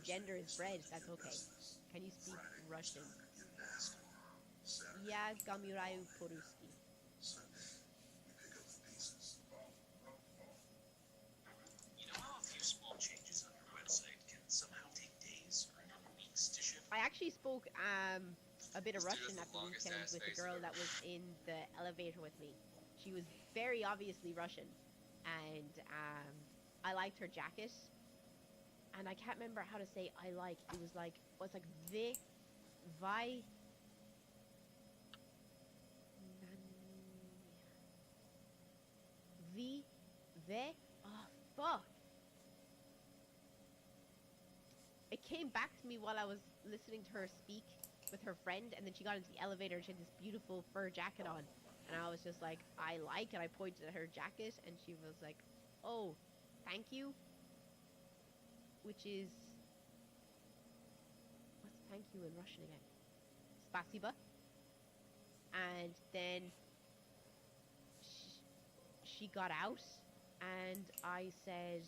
gender is bread, that's okay. Can you speak Russian? Ja gamirayu poruski. You know how a few small changes on your website can somehow take days or even weeks to ship? I actually spoke a bit of This dude has Russian the at the longest weekend ass with the face girl ever. that was in the elevator with me. She was very obviously Russian, and I liked her jacket. And I can't remember how to say I like. It was like the vi the the oh fuck. It came back to me while I was listening to her speak with her friend, and then she got into the elevator and she had this beautiful fur jacket on, and I was just like, I like, and I pointed at her jacket, and she was like, oh, thank you, which is what's thank you in Russian again? Spasiba. And then she got out, and I said,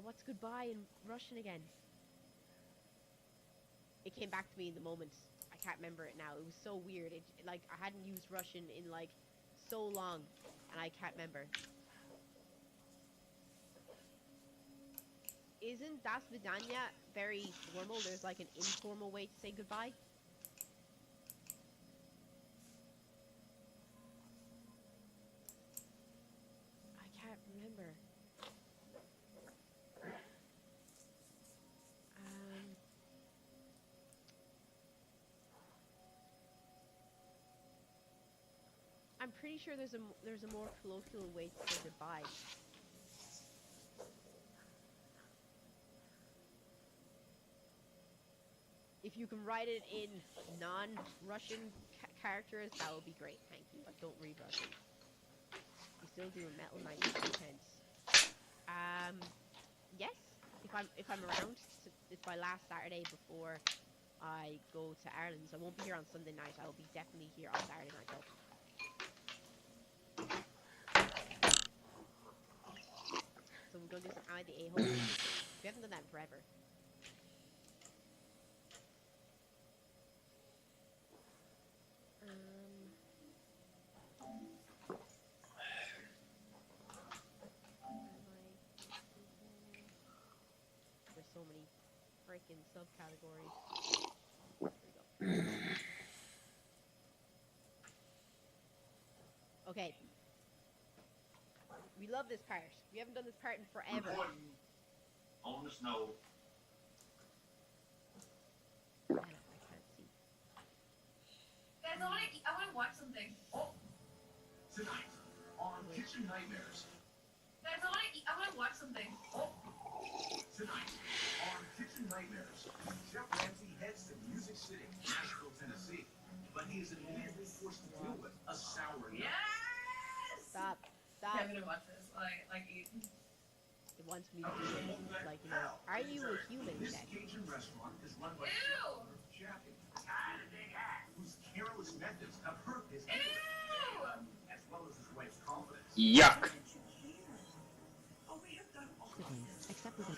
what's goodbye in Russian again? It came back to me in the moment. I can't remember it now. It was so weird. It like I hadn't used Russian in like so long, and I can't remember. Isn't Das Vidanya very formal? There's like an informal way to say goodbye. I can't remember. I'm pretty sure there's a more colloquial way to say goodbye. If you can write it in non-Russian characters, that would be great. Thank you. But don't read Russian. You still doing Metal 90%. Yes. If I'm around, it's my last Saturday before I go to Ireland. So I won't be here on Sunday night. I will be definitely here on Saturday night though. So we're gonna do some I the A-hole. We haven't done that in forever. There's so many freaking subcategories. Here we go. Okay. We love this part. We haven't done this part in forever. On the snow. Man, I can't see. Guys, I want to watch something. Oh. Tonight on Kitchen Nightmares. Guys, I want to watch something. Oh. Tonight on Kitchen Nightmares, Chef Ramsay heads to Music City, Nashville, Tennessee, but he is immediately forced to deal with a sour note. Yes! Stop. Yeah, I'm gonna watch this. Like eat. It wants me to do it. Like, you know, are you a human? This Check. Cajun restaurant is run by Ew! Jackie, whose careless methods have hurt his Ew! as well as his wife's confidence. Yuck. Siblings, except with an...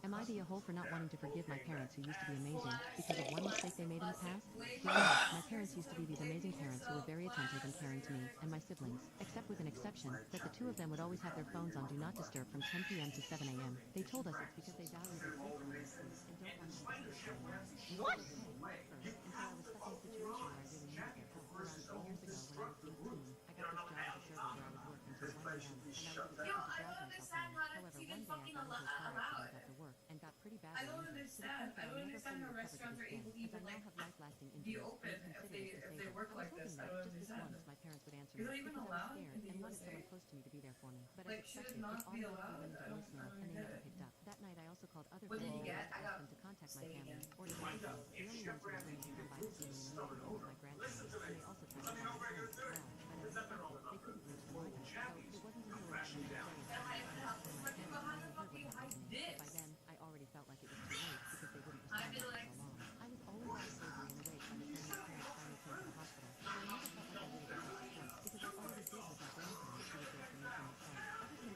Am I the a-hole for not wanting to forgive my parents who used to be amazing because of one mistake they made in the past? Growing up, my parents used to be these amazing parents who were very attentive and caring to me and my siblings, except with an exception, that the two of them would always have their phones on Do Not Disturb from 10 p.m. to 7 a.m. They told us it's because they value their safety and don't want us to What? Until I was stuck in a situation where I really needed their help. Around 3 years ago, when I was 18, I got this job as a server where I would work until 1 a.m. and I would get Yo, paid to I drive don't myself understand home. how However, that's even one day I fucking got into a car allowed. accident after work and got pretty badly I don't injured. understand. I don't understand how restaurants are able to even As I now like have life-lasting be injuries open and if considered they disabled. work I was like this. hoping I that don't just this understand. once my parents would answer Is me it even because I was allowed scared in the and wanted USA? someone close to me to be there for me. But Like, as should expected, it not it be automatically allowed? went into I don't voicemail and they get never it. picked up. That night I also called other What did friends you get? and I got asked them to contact my stay family again. or to Find the out ones if who Chef were willing Ramsay to can come by to improve see his me stubborn and odor. my grandparents. Listen to And me. they also tried to Let me know call my where parents you're as well, but as expected, they couldn't reach them either. So it wasn't until around crashing down. And I even have to when my fucking parents how the finally fuck heard do you what hide happened to me, but by this? then I already felt like it was too late because they wouldn't I'd respond be after like, so long. I was always out of surgery and awake by the time my parents finally came to the hospital, so I never felt like I really got much support because I already did with my grandparents who was there for me from the start. Everything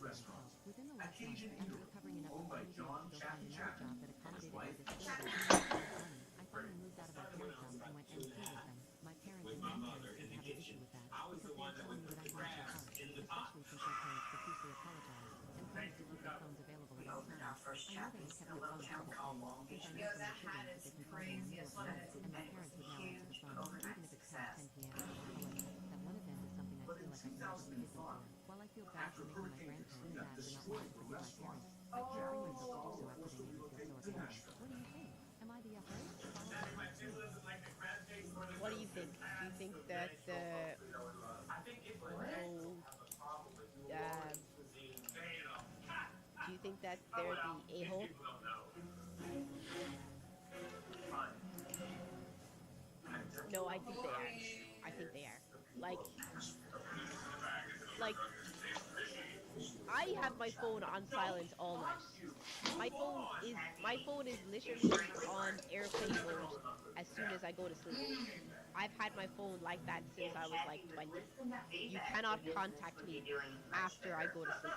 Restaurant. Within the At last month, Cajun after Eatery, recovering enough owned by opportunity John to go find Chappie another job Chapman that and his accommodated wife, my Sarah. disability, I finally moved out of my parents' house and went NP with them. My parents and grandparents didn't have an issue with that, because they were telling me that I needed too harsh, especially since my parents profusely apologized and promised to keep their phones available at all times. I know they had kept their phones trouble free, since I know from the siblings that they can call me in the middle of the night, and my parents would now answer the phone, even if it's past 10 p.m. However, that one event is something I feel like I can never forgive them for. While I feel bad for making my grandparents sad for not wanting to forgive my parents, I can't bring myself to do so after they made me feel so ashamed. What do you think? Am I the hoe? Follow What do you think? Do you think that the whole do you think that they're the a-hole? No, I think they are. I think they are. Like, I have my phone on silent all night. My phone is literally on airplane mode as soon as I go to sleep. I've had my phone like that since I was like 20. You cannot contact me after I go to sleep.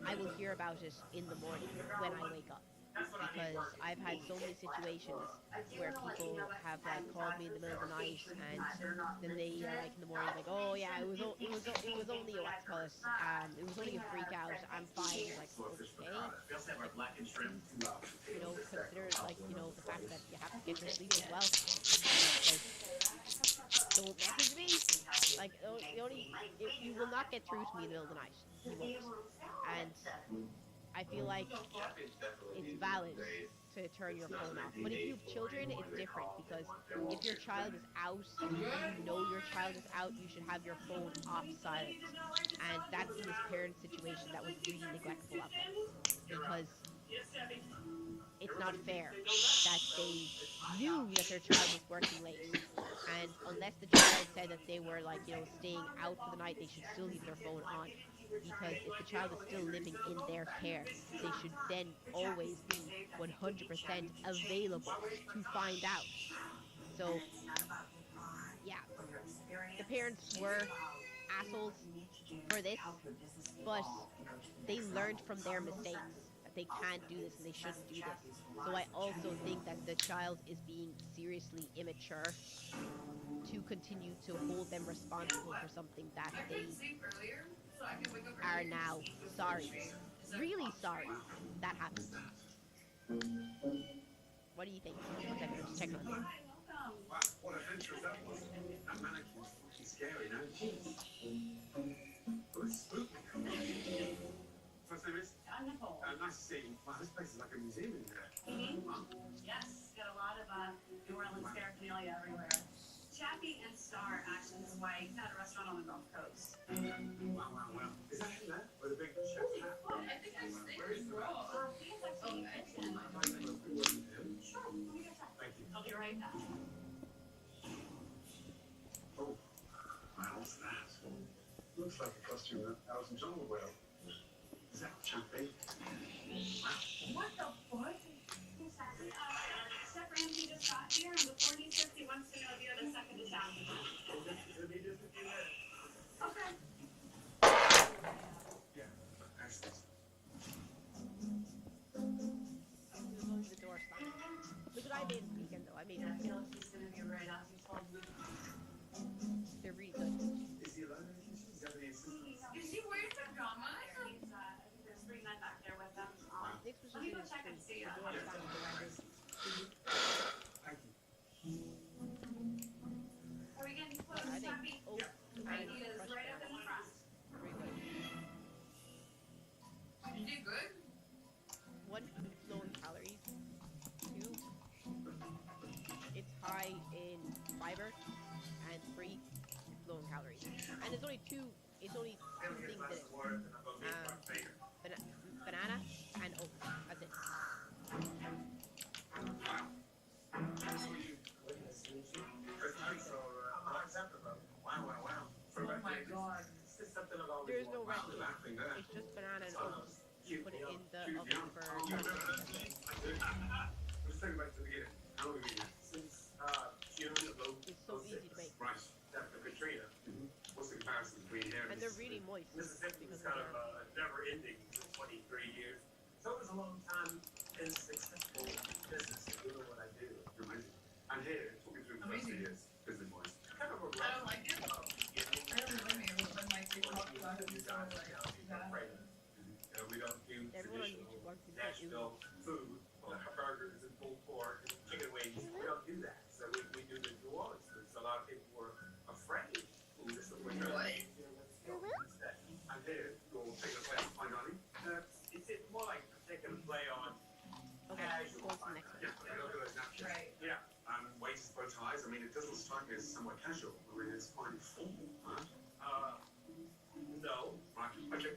I will hear about it in the morning when I wake up. Because I've had so many situations where people have like called me in the middle of the night, and then they like in the morning like, oh yeah, it was only a what's it called it was only a freak out. I'm fine. Like, okay, like consider like the fact that you have to get your sleep as well. Like, don't message me. Like, you will not get through to me in the middle of the night. You won't. And I feel like it's valid to turn your phone off. But if you have children, it's different, because if your child is out and you know your child is out, you should have your phone off silent. And that's in this parent situation that was really neglectful of them, because it's not fair that they knew that their child was working late. And unless the child said that they were like, staying out for the night, they should still leave their phone on. Because if the child is still living in their care, they should then always be 100% available to find out. So, yeah, the parents were assholes for this, but they learned from their mistakes that they can't do this and they shouldn't do this. So I also think that the child is being seriously immature to continue to hold them responsible for something that they are now sorry, really sorry that happened. What do you think? One second, I'm just checking on you. What adventure is that was? That mannequin's fucking scary, no? Oh, it's spooky. First name is? Nicole. Nice to see you. Wow, this place is like a museum in here. Yes, got a lot of New Orleans paraphernalia everywhere. Chappie and Star, actually, his wife, had a restaurant on the Gulf Coast. Wow. Is that him there? With a big chef hat? I think I've seen where he's from. I think it's actually in Kitchen. Sure, let me go check. Thank you. I'll be right back. Oh, wow, what's that? Looks like a costume that Alison John would wear. Is that Chappie? What the fuck? Chef Ramsay just got here, and before he says he wants to know if you have a second attack. It'll be just a few minutes. Okay. Yeah, excellent. The door slammed. Look what I made this weekend, though. I made Yeah, I feel like he's gonna be right out. He's fine. they're really good. Is he alone in the kitchen? Is there any assistants? Is he wearing pajamas? I think there's 3 men back there with them. Nick's was Let me just in go his check and street. see. The door slammed behind us. Thank you. Are we getting close, I think. Chappie? Oh, Right, he is right up in the front. Very good. You did good? 1, low in calories. 2, it's high in fiber. And 3, it's low in calories. And it's only two things in it. Banana and oat. That's it. Wow. Oh my god. There's no recipe. It's just banana and oats. You put it in the oven for 20 minutes. Let's take it back to the beginning. How long have we been here? Since June of It's so easy to make. Right. After Katrina. What's the comparison between here And they're really moist Mississippi because was of kind of their... a never-ending somewhat casual. I mean, it's quite informal, huh? No. Right, okay.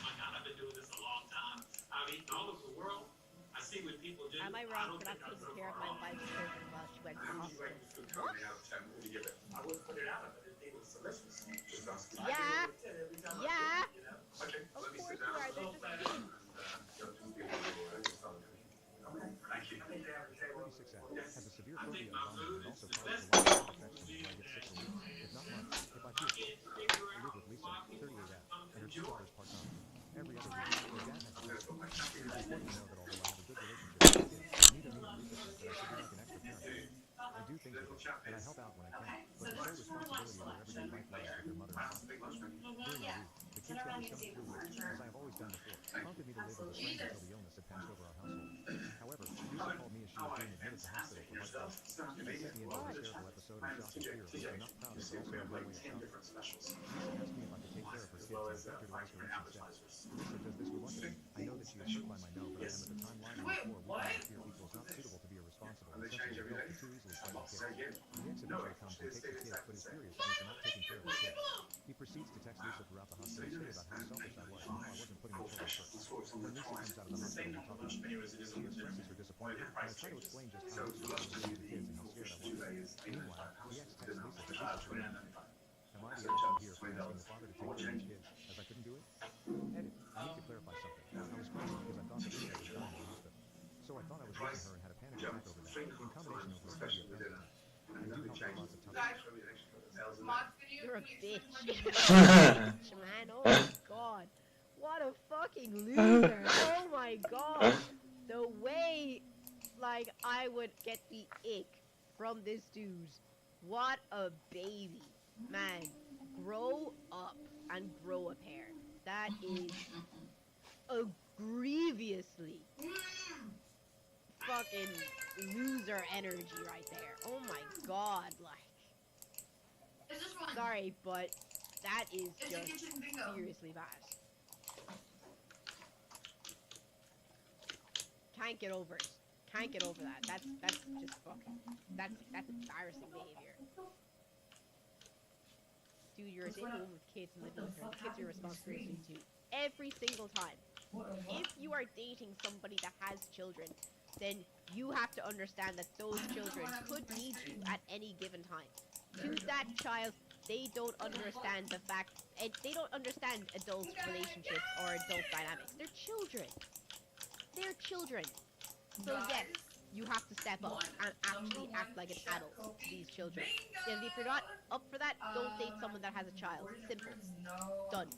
My God, I've been doing this a long time. I've eaten all over the world. I see what people do. Am I wrong for not taking care of my wife's children while she went to the How would you hospital? rate this food currently out of 10? What would you give it? I wouldn't put it out of it. It was delicious. Just asking. Yeah, Every time I yeah. do it, you know? Okay, Of let me course sit you down. are. They're just kids. Go to the Okay, thank you. 36F has a severe I phobia think of my vomit food and is also the causes best a lot of food infections to until I get 6 be a week, if not months, if I I feel can't sick. figure I live out with Lisa, why people 38F, come and her to two enjoy. daughters part-time. Every other week, their dad has a There's got my jacket. It is important to know that although I have a good relationship with my kids, neither me nor Lisa think that I should be like an extra parent. I do things with them, and I help out when I can, Okay, but so the this sole is for lunch responsibility of their everyday selection. life lies with their mother and Perhaps a father. big lunch menu. During Yeah. our week, the kids Dinner get menu me stomach season fluids, furniture. as I have always done before, prompting me to live with a friend Absolutely. until the illness had passed over our household. However, Lisa called me as she was being admitted to hospital for heart Yourself? failure. Sounds She sent me into a convenient. hysterical episode of My name shock is and TJ. fear, which I'm not proud of, This but evening we also have my like way of 10 coping. different specials. Lisa asked me if I could take care of her As kids well and as vectored five rice different instead. appetizers. Lisa does this reluctantly. I know that she is hurt by my no, but I am at the time lying on the Wait, floor what? weeping in fear equals not suitable to be a responsible And and they change sensible every adult day. to too easily I'd frighten love to kids. say again. The ex No, eventually comes and it's takes the kids, but is exactly furious at me for not taking care of the kids. He proceeds to text Lisa throughout the hospital stay about how selfish I was and how I wasn't putting the children first. When Lisa comes out of the hospital, we talk about it. She expresses her disappointment, and I try to explain just how much I was to the kids and how scared I was. Meanwhile, the ex texts Lisa that Lisa should have done it. Am I the asshole here for asking the father to take care of his kids, as I couldn't do it? Edit. I need to clarify something. I was crazy because I thought that Lisa was dying in the hospital. So I thought I was losing her and had a panic attack over that, in combination with my phobia of hesitant. I do help with lots of tough Guys, Mod video, You're a can you bitch. explain what you- Man, oh my god. What a fucking loser. Oh my god. The way, like, I would get the ick from this dude. What a baby. Man, grow up and grow a pair. That is a grievously fucking loser energy right there. Oh my god, like. It's just one. Sorry, but that is It's a just kitchen bingo. seriously bad. Can't get over it. Can't get over that. That's just fucking. That's embarrassing behavior. Dude, you're a dick home with kids and living with her. The kids are your responsibility too. Every single time. If you are dating somebody that has children, then you have to understand that those children could need you at any given time. To that child, they don't understand the fact, and they don't understand adult relationships or adult dynamics. They're children. They're children. So yes, you have to step up and actually act like an adult to these children. And if you're not up for that, don't date someone that has a child. Simple. No. Done.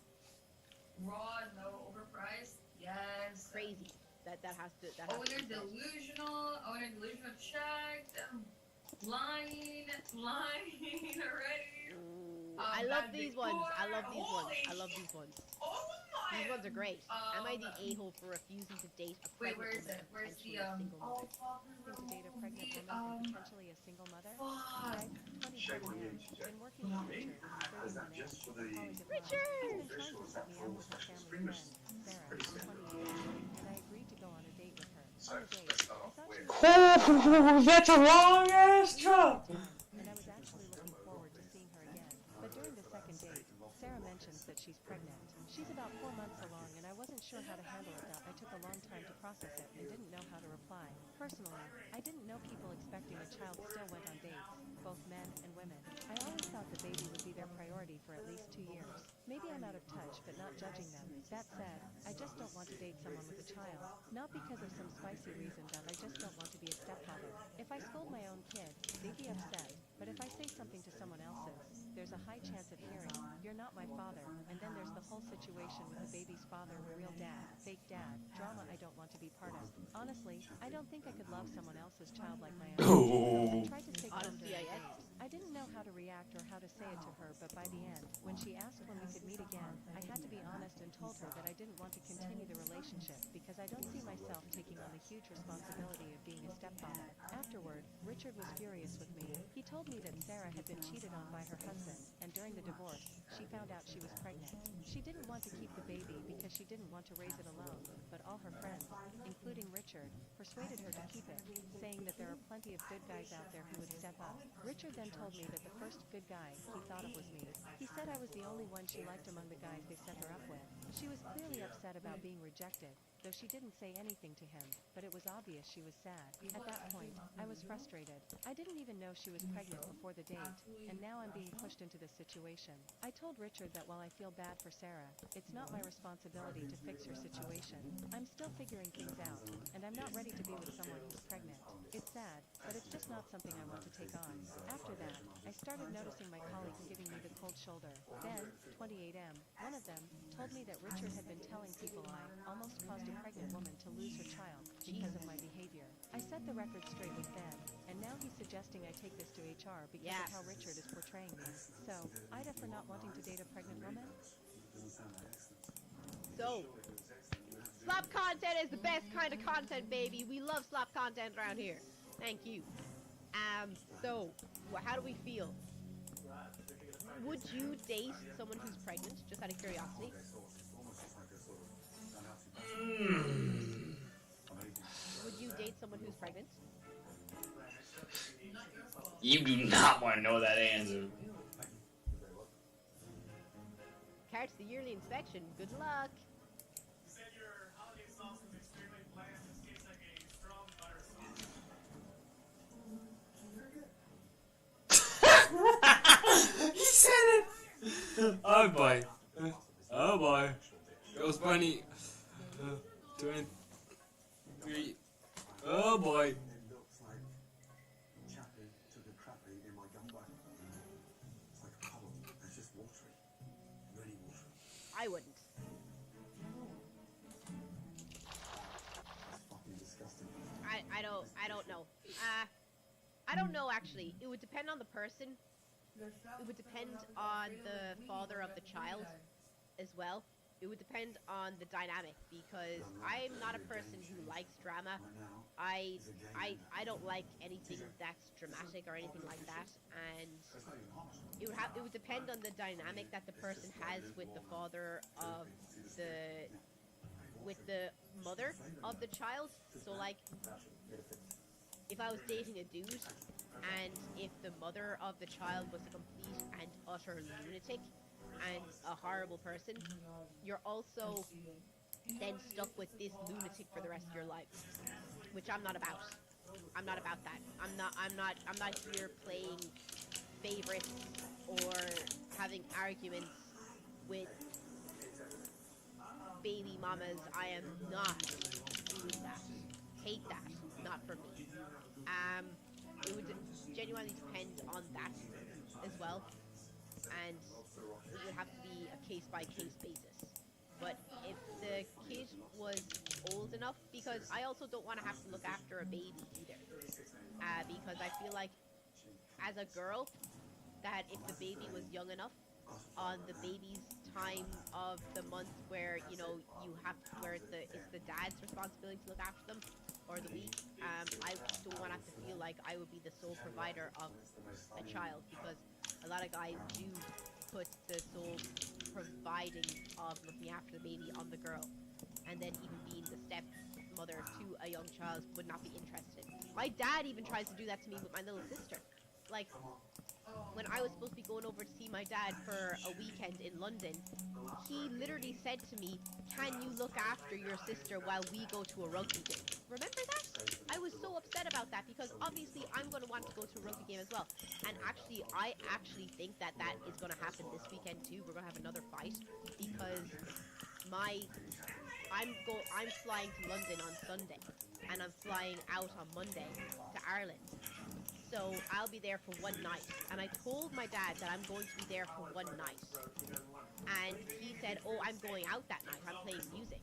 Raw, no overpriced. Yes. Crazy. That has to. Owner delusional. Owner delusional checked. Lying already. Ooh, I love these ones. I love these ones. I love these ones. Oh my. These ones are great. Am I the a-hole for refusing to date a Wait, pregnant where is woman it? and Where's potentially the a single mother? fuck, To date a pregnant woman and potentially a single mother? fuck. I've 27 now, been working with Richard, 31 Is that now, just for the colleague of mine. Richard! He's been trying to set me up with his family friend, Sarah, 28, and I agreed to go on a date with her. So, On the date, let's start I off thought with- she was That's a long ass drop. and I was actually looking forward to seeing her again. But during the second date, Sarah mentions that she's pregnant. She's about 4 months along, and I wasn't sure how to handle it. I took a long time to process it and didn't know how to reply. Personally, I didn't know people expecting a child still went on dates, both men and women. I always thought the baby would be their priority for at least 2 years. Maybe I'm out of touch, but not judging them. That said, I just don't want to date someone with a child. Not because of some spicy reason, but I just don't want to be a stepfather. If I scold my own kid, they'd be upset. But if I say something to someone else's, there's a high chance of hearing, "You're not my father," and then there's the whole situation with the baby's father, real dad, fake dad, drama I don't want to be part of. Honestly, I don't think I could love someone else's child like my own. I tried to stay calm Honestly, during I the date. I didn't know how to react or how to say it to her, but by the end, when she asked when we could meet again, I had to be honest and told her that I didn't want to continue the relationship because I don't see myself taking on the huge responsibility of being a stepfather. Afterward, Richard was furious with me. He told me that Sarah Sarah had been cheated on by her husband, and during the divorce, she found out she was pregnant. She didn't want to keep the baby because she didn't want to raise it alone, but all her friends, including Richard, persuaded her to keep it, saying that there are plenty of good guys out there who would step up. Richard then told me that the first good guy he thought of was me. He said I was the only one she liked among the guys they set her up with. She was clearly upset about being rejected, though she didn't say anything to him, but it was obvious she was sad. At that point, I was frustrated. I didn't even know she was pregnant before the date, and now I'm being pushed into this situation. I told Richard that while I feel bad for Sarah, it's not my responsibility to fix her situation. I'm still figuring things out, and I'm not ready to be with someone who's pregnant. It's sad, but it's just not something I want to take on. After that, I started noticing my colleagues giving me the cold shoulder. Then, 28M, one of them, told me that Richard had been telling people I almost caused a pregnant woman to lose her child because of my behavior. I set the record straight with Ben, and now he's suggesting I take this to HR because of how Richard is portraying me. So, Ida for not wanting to date a pregnant woman? So, slop content is the best kind of content, baby. We love slop content around here. Thank you. So, how do we feel? Would you date someone who's pregnant, just out of curiosity? Would you date someone who's pregnant? You do not want to know that answer. Carrots, the yearly inspection. Good luck. You said your holiday sauce is extremely bland. This tastes like a strong butter sauce. He said it! Oh boy. Oh boy. It was funny. 23. Oh boy. I wouldn't. I don't know. I don't know actually. It would depend on the person. It would depend on the father of the child as well. It would depend on the dynamic because I'm not a person who likes drama. I don't like anything that's dramatic or anything like that, and it would depend on the dynamic that the person has with the father of with the mother of the child. So like, if I was dating a dude and if the mother of the child was a complete and utter lunatic and a horrible person, you're also then stuck with this lunatic for the rest of your life, which I'm not about. I'm not about that. I'm not here playing favorites or having arguments with baby mamas. I am not doing that. Hate that. Not for me. It would genuinely depend on that as well, and it would have to be a case-by-case basis. But if the kid was old enough, because I also don't want to have to look after a baby either, because I feel like as a girl, that if the baby was young enough on the baby's time of the month where, you know, where it's the dad's responsibility to look after them, or the week, I don't want to have to feel like I would be the sole provider of a child, because a lot of guys do put the sole providing of looking after the baby on the girl, and then even being the stepmother to a young child would not be interested. My dad even tries to do that to me with my little sister. Like, when I was supposed to be going over to see my dad for a weekend in London, he literally said to me, "Can you look after your sister while we go to a rugby game?" Remember that? I was so upset about that because obviously I'm going to want to go to a rugby game as well. And actually, I think that is going to happen this weekend too. We're going to have another fight because I'm flying to London on Sunday and I'm flying out on Monday to Ireland. So I'll be there for one night, and I told my dad that I'm going to be there for one night, and he said, "Oh, I'm going out that night, I'm playing music."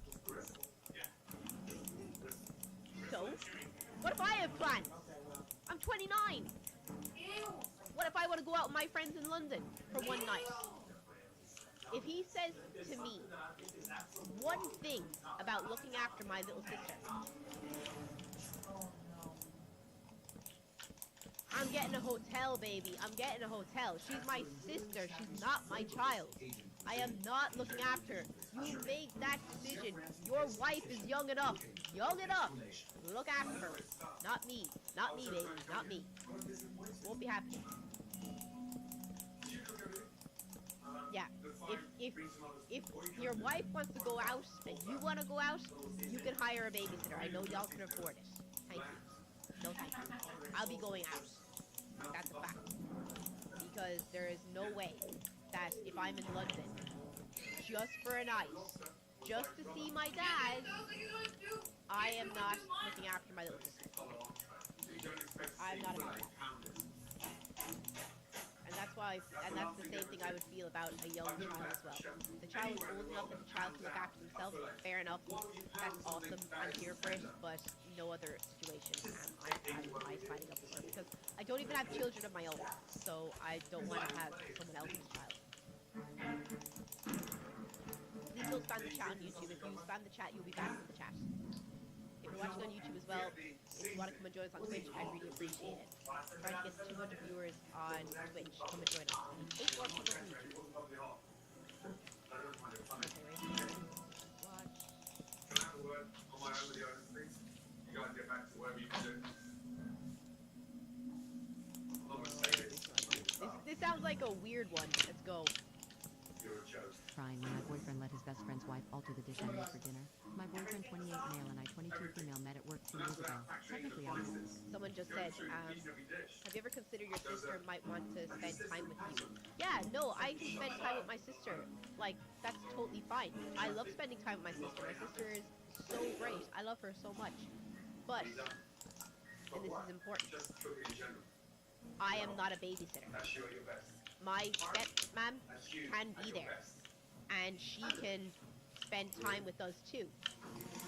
So, what if I have plans? I'm 29. What if I want to go out with my friends in London for one night? If he says to me one thing about looking after my little sister, I'm getting a hotel, baby. I'm getting a hotel. She's my sister. She's not my child. I am not looking after her. You make that decision. Your wife is young enough. Young enough. Look after her. Not me. Not me, baby. Not me. Won't be happening. Yeah. If your wife wants to go out and you want to go out, you can hire a babysitter. I know y'all can afford it. Thank you. No thank you. I'll be going out. That's a fact. Because there is no way that if I'm in London just for a night, just to see my dad, I am not looking after my little sister. I'm not a parent. And that's why, and that's the same thing I would feel about a young child as well. The child is old enough that the child can look after themselves. Fair enough. That's awesome. I'm here for it, but no other situation am I signing up for, because I don't even have children of my own, so I don't want to have someone else's child. Please don't spam the chat on YouTube. If you spam the chat, you'll be banned from the chat. If you're watching on YouTube as well, if you want to come and join us on Twitch, I'd really appreciate it. Trying to get 200 viewers on Twitch. Come and join us. We need 8 more people on YouTube. This sounds like a weird one. Let's go. Crying when my boyfriend let his best friend's wife alter the dish I made for dinner. My boyfriend, 28 male, and I, 22 female, met at work 2 years ago. Technically, I was... Someone just said, have you ever considered your sister might want to spend time with you? Yeah, no, I can spend time with my sister. Like, that's totally fine. I love spending time with my sister. My sister is so great. I love her so much. But, and this is important, I am not a babysitter. My stepmom can be there, and she can spend time with us too,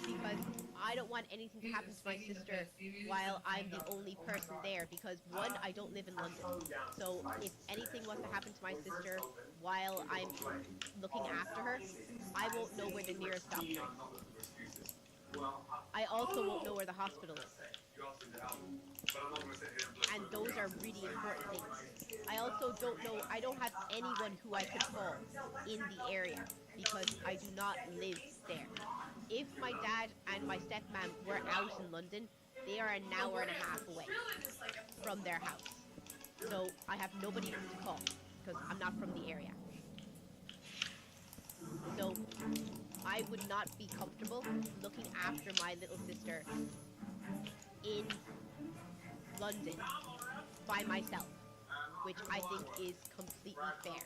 because I don't want anything to happen to my sister while I'm the only person there, because one, I don't live in London, so if anything was to happen to my sister while I'm looking after her, I won't know where the nearest doctor is. I also won't know where the hospital is. And those are really important things. I also don't know, I don't have anyone who I could call in the area, because I do not live there. If my dad and my stepmom were out in London, they are an hour and a half away from their house. So I have nobody to call, because I'm not from the area. So I would not be comfortable looking after my little sister in London by myself, which I think is completely fair.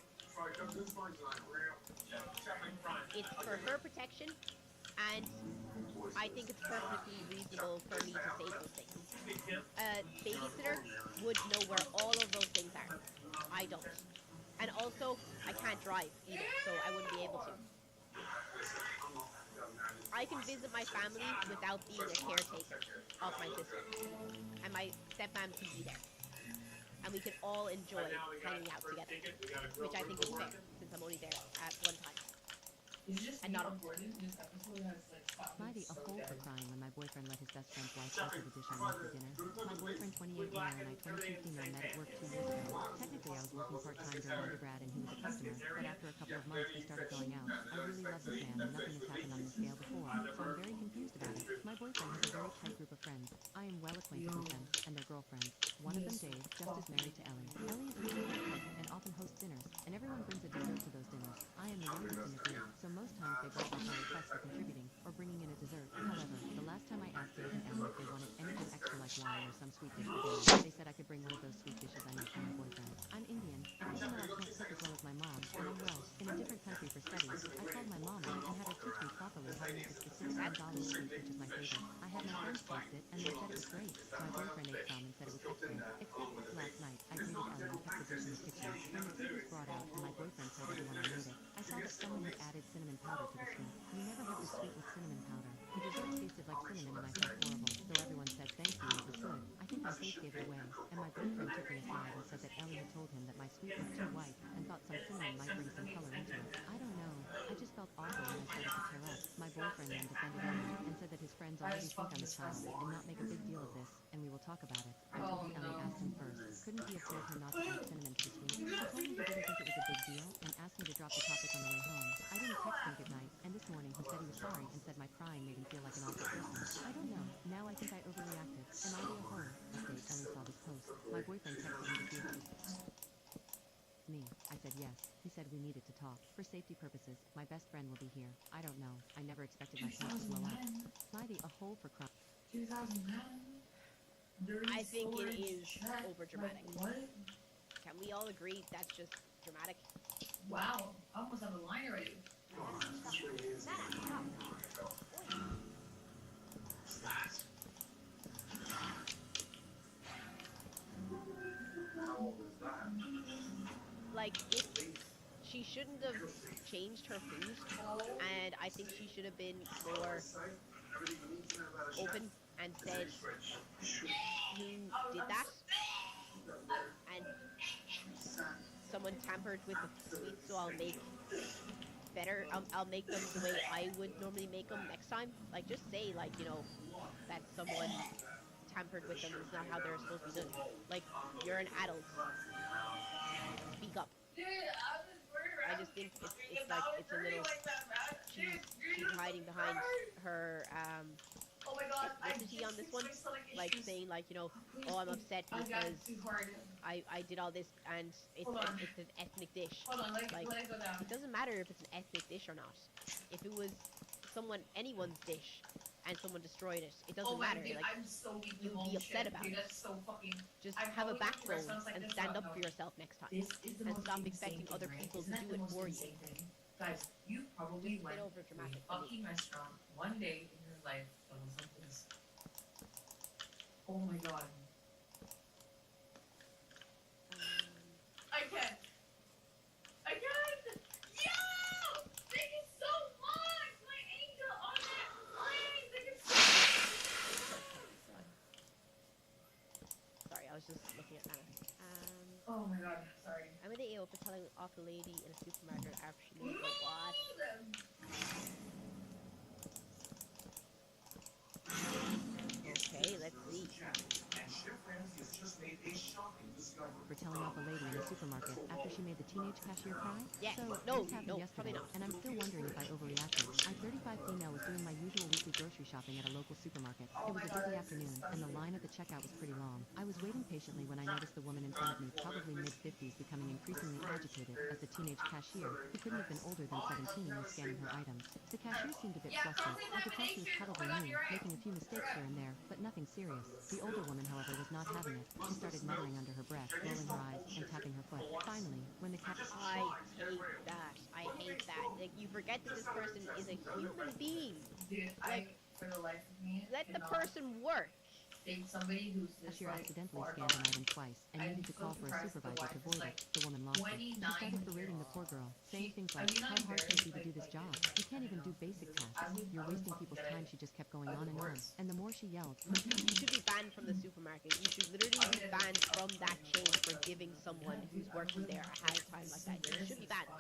It's for her protection, and I think it's perfectly reasonable for me to say those things. A babysitter would know where all of those things are. I don't. And also, I can't drive either, so I wouldn't be able to. I can visit my family without being a caretaker of my sister. And my stepmom can be there. And we can all enjoy hanging out together, which I think is fair, since I'm only there at one time. And not often. Mighty a hole for crying when my boyfriend let his best friend's wife alter the dish I made for dinner. My boyfriend, 28 male, and I, 22 female, met at work 2 years ago. Technically, I was working part-time during undergrad and he was a customer, but after a couple of months we started going out. I really love this man and nothing has happened on this scale before, so I'm very confused about it. My boyfriend has a very tight group of friends. I am well acquainted with them and their girlfriends. One of them, Dave, just is married to Ellie. Ellie is really good cook and often hosts dinners, and everyone brings a dessert to those dinners. I am the youngest in the group, so most times they both make my request for contributing or bringing in a dessert. However, the last time I asked Dave and Ellie if they wanted anything extra like wine or some sweet dish for dinner, they said I could bring one of those sweet dishes I make for my boyfriend. I'm Indian, and even though I can't cook as well as my mom, and I'm well, in a different country for studies, I called my mom up and had her teach me properly how to make the specific Bengali sweet, which is my favorite. I had my friends taste it, and they said it was great. My boyfriend ate some and said it was excellent. Except this last night, I greeted Ellie and kept the dish in the kitchen. When the food was brought out and my boyfriend told everyone I made it, I saw that someone had added cinnamon powder to the sweet. You never have the sweet with cinnamon powder. The dessert tasted like cinnamon and I felt horrible, though everyone said thank you, it was good. I think my face gave it away, and my boyfriend took me aside and said that Ellie had told him that my sweet was too white and thought some cinnamon might bring some color into it. I don't know. I just felt awful when I started to tear up. My boyfriend then defended me and said that his friends already think I'm a child and not make a big deal of this, and we will talk about it. I definitely asked him first. Couldn't he have told her not to add cinnamon to the sweet? He told me he didn't think it was a big deal and asked me to drop the topic on the way home. I didn't text him goodnight, and this morning he said he was sorry and said my crying made him feel like an awful person. I don't know. Now I think I overreacted. Am I the whore? Update, Ellie saw this post. My boyfriend texted me to see if it was me. I said yes. He said we needed to talk. For safety purposes, my best friend will be here. I don't know. I never expected my cat to blow up. Smiley, a hole for crime. 2009. I think it is over dramatic. Can we all agree that's just dramatic? Wow, I almost have a line already. Like, if she shouldn't have changed her food, and I think she should have been more open and said who did that, and someone tampered with the sweets, so I'll make better. I'll make them the way I would normally make them next time. Like, just say, like, you know, that someone tampered with them. It's not how they're supposed to be done. Like, you're an adult. Speak up. I just think it's like, it's a little, she's hiding behind her, ethnicity on this one, like saying, like, you know, oh, I'm upset because I did all this and it's an ethnic dish. Like, it doesn't matter if it's an ethnic dish or not. If it was anyone's dish and someone destroyed it, it doesn't matter. Like, you'd be upset about it. Just have a backbone and stand up for yourself next time, and stop expecting other people to do it for you. Guys, you probably Just a went bit over to a dramatic. fucking restaurant one day in your life that was like this. Oh my god. I can't. I can't. Yo! Thank you so much, my angel on that plane. Thank you so much. Sorry, I was just looking at Anna. Oh my god, sorry. I'm in the AO for telling off a lady in a supermarket after she made the what? Okay, let's see. For telling off a lady in a supermarket after she made the teenage cashier cry? Yeah, So, no, this happened no, yesterday, probably not. and I'm still wondering if I overreacted. I, 35 female, was doing my usual weekly grocery shopping at a local supermarket. It was a busy afternoon, and the line at the checkout was pretty long. I was waiting patiently when I noticed the woman in front of me, probably mid-50s, becoming increasingly agitated as the teenage cashier, who couldn't have been older than 17, was scanning her items. The cashier seemed a bit flustered. I could tell she was probably new, making a few mistakes here and there, but nothing serious. The older woman, however, was not having it. She started muttering under her breath, rolling her eyes, and tapping her foot. Finally, when the I hate that. I hate that. Like, you forget that this person is a human being. Dude, Like, for the life of me, let the person work. think somebody who's just cashier like accidentally far scanned an gone. item twice and I'm needed to so call for a surprised the supervisor wife to is void like it. The woman lost it. She 29 started berating years the poor girl, old. saying things like, how hard can it be to do this job? You can't even do basic tasks. You're wasting people's time. She just kept going on and on. And the more she yelled, You should be banned from the supermarket. You should literally be banned from that chain for giving someone who's working there a hard time like that. You should be banned.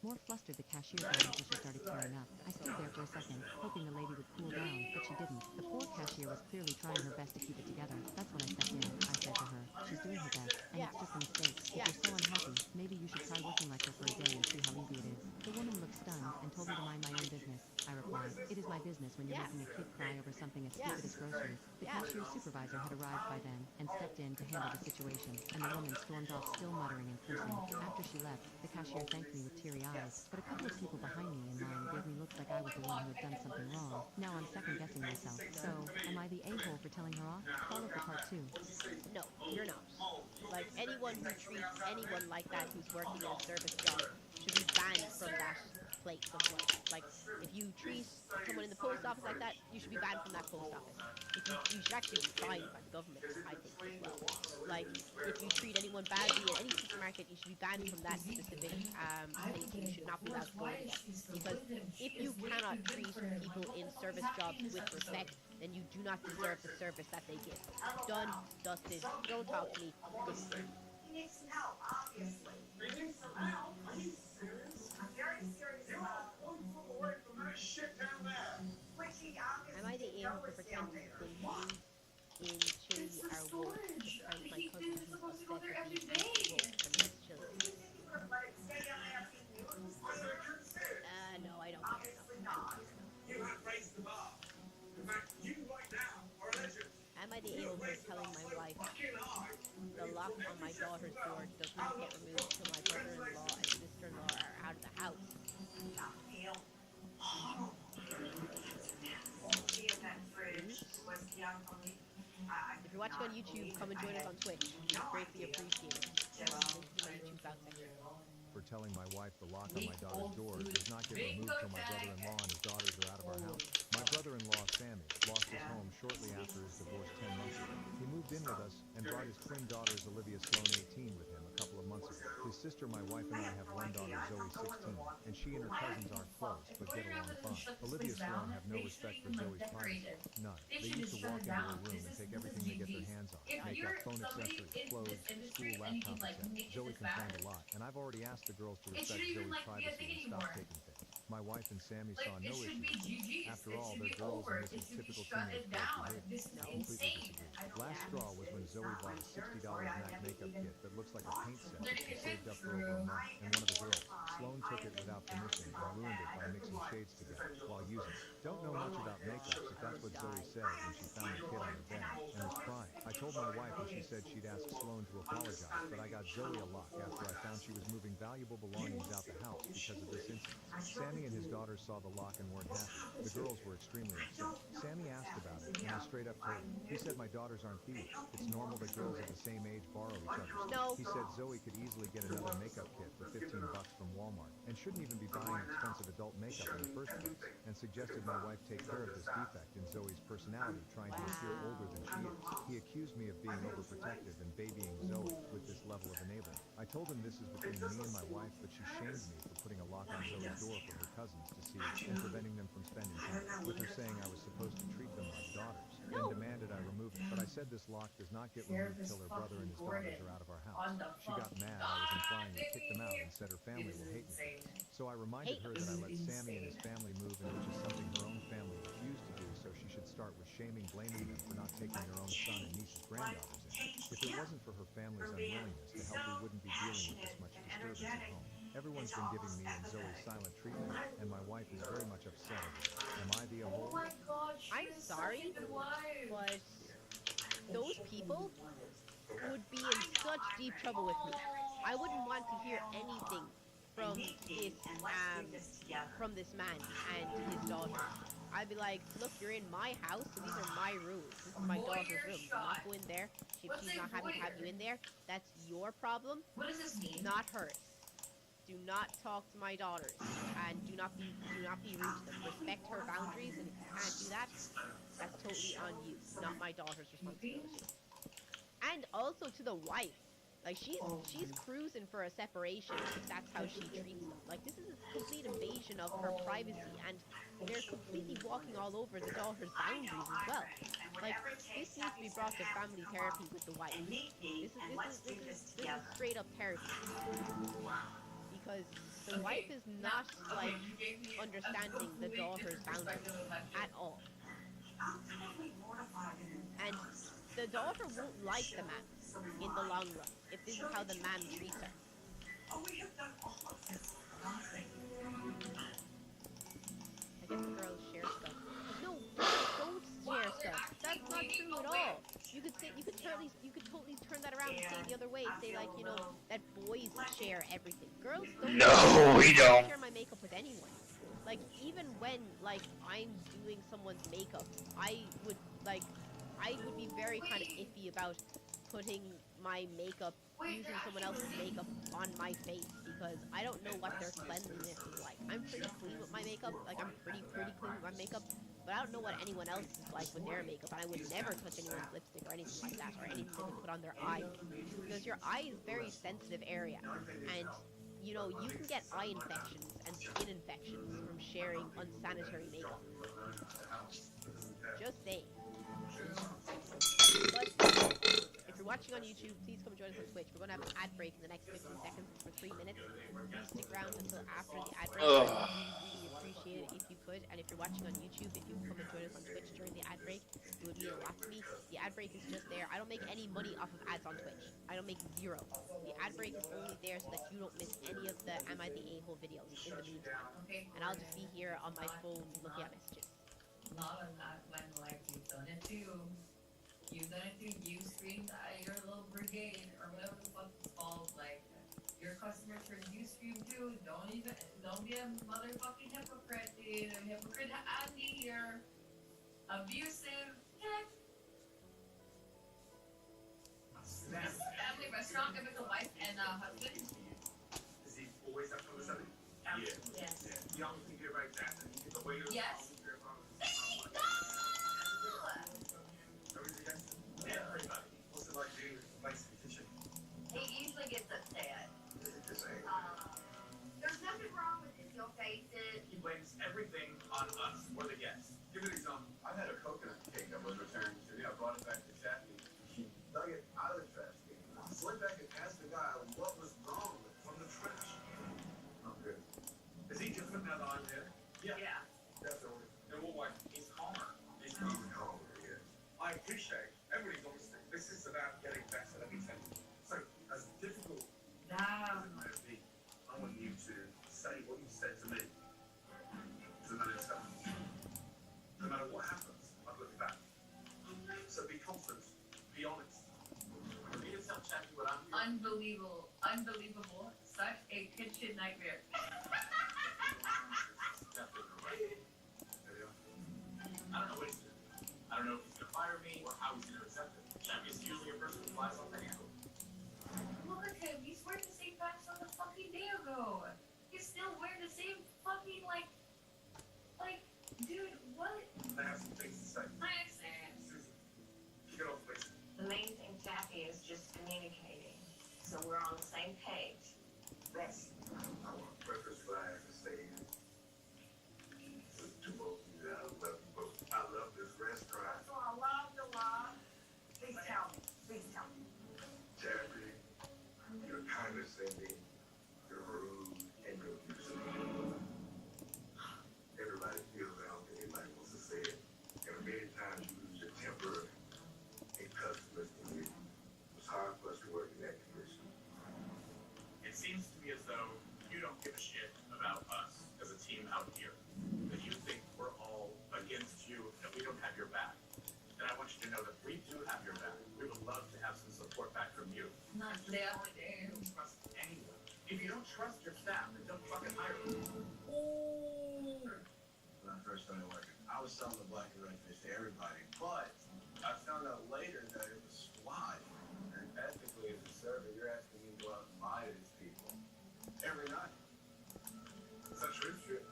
more flustered the cashier got until she started tearing up. I stood there for a second, hoping the lady would cool down, but she didn't. The poor cashier was clearly trying her best to keep it together. That's when I stepped in. I said to her, she's doing her best, and it's just a mistake. If you're so unhappy, maybe you should try working like her for a day and see how easy it is. The woman looked stunned and told me to mind my own business. I replied, it is my business when you're making a kid cry over something as stupid as groceries. The cashier's supervisor had arrived by then and stepped in to handle the situation, and the woman stormed off still muttering and cursing. After she left, the cashier thanked me with teary eyes, but a couple of people behind me in line gave me looks like I was the one who had done something wrong. Now I'm second-guessing myself. So, am I the a-hole for telling her off? Follow for part 2. No, you're not. Like, anyone who treats anyone like that who's working in a service job should be banned from that place of work. Like, if you treat someone in the post office like that, you should be banned from that post office. You should actually be fined by the government, I think, as well. Like, if you treat anyone badly in any supermarket, you should be banned from that specific place. You should not be allowed to go in again. Because if you cannot treat people in service jobs with respect, then you do not deserve the service that they give. Done, dusted, don't talk to me. Good. He needs some help, obviously. He needs some help. Are you serious? I'm very serious about daughter's door does not get removed until my brother-in-law and sister-in-law are out of the house. If you're watching on YouTube, come and join us on Twitch. It's greatly appreciated. Link to my YouTube about section. For telling my wife the lock on my daughter's door does not get removed till my brother-in-law and his daughters are out of our house. My brother-in-law, Sammy, lost his home shortly after his divorce 10 months ago. He moved in with us and brought his twin daughters, Olivia Sloan, 18, with him a couple of months ago. His sister, my wife, and I have one daughter, Zoe, 16, and she and her cousins aren't close, but get along fine. Olivia Sloan have no respect for Zoe's privacy. None. They used to walk into her room and take everything they get their hands on. Makeup, phone accessories, clothes, school laptop, etc. Zoe complained a lot, and I've already asked the girls to respect Zoe's privacy and stop taking things. My wife and Sammy saw no issue. After all, they're girls and this is typical teenage girl behavior. Completely disagree. Last straw was when Zoe bought a $60 MAC makeup kit that looks like a paint set that she saved up for over a month, and one of the girls, Sloan, took it without permission and ruined it by mixing shades together while using it. Don't know much about makeup, but that's what Zoe said when she found the kit on her bed and was crying. I told my wife and she said she'd ask Sloan to apologize, but I got Zoe a lock after I found she was moving valuable belongings out the house because of this incident. Sammy and his daughters saw the lock and weren't happy. The girls were extremely upset. Sammy asked about it, and I straight up told him. He said my daughters aren't thieves. It's normal that girls of the same age borrow each other's stuff. No. He said Zoe could easily get another makeup kit for $15 from Walmart, and shouldn't even be buying expensive adult makeup in the first place, and suggested my wife take care of this defect in Zoe's personality, trying to appear older than she is. He accused me of being overprotective and babying Zoe with this level of enabling. I told him this is between me and my wife, but she shamed me for putting a lock on Zoe's door for her cousins to see and preventing them from spending time, with her saying I was supposed to treat them like daughters, and demanded I remove it. But I said this lock does not get removed till her brother and his daughters are out of our house. She got mad I was implying to kick them out and said her family will hate me. So I reminded her that I let Sammy and his family move in, which is something her own family refused to do, so she should start with blaming them for not taking their own son and niece's granddaughters in. If it wasn't for her family's unwillingness to help, we wouldn't be dealing with this much disturbance at home. Everyone's been giving me and Zoe silent treatment, and my wife is very much upset over it. Am I the a-hole? I'm sorry, but those people would be in such deep trouble with me. I wouldn't want to hear anything from this man and his daughter. I'd be like, look, you're in my house, so these are my rules. This is my daughter's room. Do not go in there. If she's not happy to have you in there, that's your problem, not hers. Do not talk to my daughters, and do not be rude to them. Respect her boundaries, and if you can't do that, that's totally on you, not my daughter's responsibility. And also to the wife, like she's cruising for a separation if that's how she treats them. Like this is a complete invasion of her privacy, and they're completely walking all over the daughter's boundaries as well. Like this needs to be brought to family therapy with the wife. This is straight up therapy. Because the wife is not, like, understanding the daughter's boundaries at all. And the daughter won't like the man in the long run if this is how the man treats her. I guess the girls share stuff. No, don't share stuff. That's not true at all. You could totally turn that around and say the other way. Say like, you know, that boys share everything. Girls don't. No, we don't. Share my makeup with anyone. Like even when like I'm doing someone's makeup, I would be very kind of iffy about putting my makeup, using someone else's makeup on my face, because I don't know what their cleanliness is like. I'm pretty clean with my makeup, like I'm pretty clean with my makeup, but I don't know what anyone else is like with their makeup, and I would never touch anyone's lipstick or anything like that, or anything they would put on their eye, because your eye is a very sensitive area, and you know, you can get eye infections and skin infections from sharing unsanitary makeup. Just saying. But if you're watching on YouTube, please come join us on Twitch. We're going to have an ad break in the next 15 seconds for 3 minutes. Please stick around until after the ad break. I would really appreciate it if you could. And if you're watching on YouTube, if you come and join us on Twitch during the ad break, it would mean a lot to me. The ad break is just there. I don't make any money off of ads on Twitch. I don't make zero. The ad break is only there so that you don't miss any of the Am I the A-hole videos in the meantime. And I'll just be here on my phone looking at messages. Not on that when like you've done it too. You've done it too. You screamed at your little brigade or whatever the fuck your customers heard you scream too. Don't be a motherfucking hypocrite, dude. A hypocrite Andy here. Abusive. Yeah. This is a family restaurant with a wife and a husband. Does he always have conversation? Yeah. Yes. The only thing you write that and the waiter. Yes. Everybody. What's it like doing place in the kitchen? He usually gets upset. There's nothing wrong with it, you'll face it. He blames everything on us or the guests. Give me an example. I had a coconut cake that was returned to me. I brought it back to Chappie. She dug it out of the trash can. I went back and asked the guy what was wrong with it from the trash. Oh, good. Is he just putting that on there? Yeah. Definitely. And what? He's calmer. He's calmer, yeah. I appreciate everybody's honesty. This is about getting better, let me tell you. So, as difficult as it might be, I want you to say what you said to me. To the man himself. No matter what happens, I've looked back. So be confident, be honest. For me to tell Chappie what I'm doing. Unbelievable. Unbelievable. Such a kitchen nightmare. Definitely right. There you are. I don't know what he's doing. I don't know if he's gonna fire me or how he's gonna accept it. Chappie is usually a person who flies off the handle. Look at him. He's wearing the same pants from a fucking day ago. He's still wearing the same fucking, like, dude, what? I have some things to say. I understand. Susan, get off, please. The main thing, Jackie, is just communicating. So we're on the same page. Russ, I want to preface what I have to say to both of you that I love this restaurant. So I love the love. Please tell me. Please tell me. Chappie, your condescending, you're rude, and you're abusive. Everybody feels it. I don't think anybody wants to say it. And many times you lose your temper and customers can leave. It's hard for us to work in that condition. It seems to me as though you don't give a shit about us as a team out here. That you think we're all against you and we don't have your back. And I want you to know that we do have your back. We would love to have some support back from you. Not You don't trust anyone. If you don't trust your staff, then don't fucking hire them. When I first started working, I was selling the black and red fish to everybody, but I found out later that it was fly. And ethically, as a server, you're asking me to go out and lie to these people every night. Is that true? You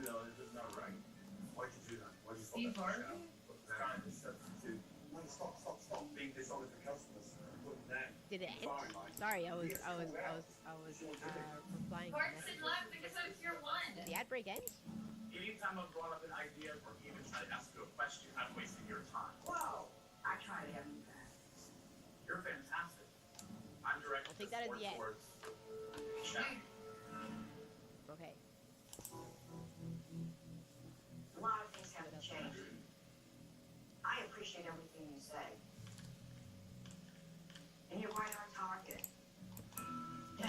know, it's just not right. Why'd you do that? Why'd you Steve Harvey? Trying to substitute. No, stop being dishonest to customers. Putting that. Did it end? Sorry, I was replying. to Parks messages. and love because I'm your one. Did the ad break end? Anytime I've brought up an idea or even tried to ask you a question, I'm wasting your time. Whoa. I try to have you back. You're fantastic. I'm directed I'll take that as the end. towards Chappie. Okay. A lot of things haven't changed. I appreciate everything you say. And you're right on target.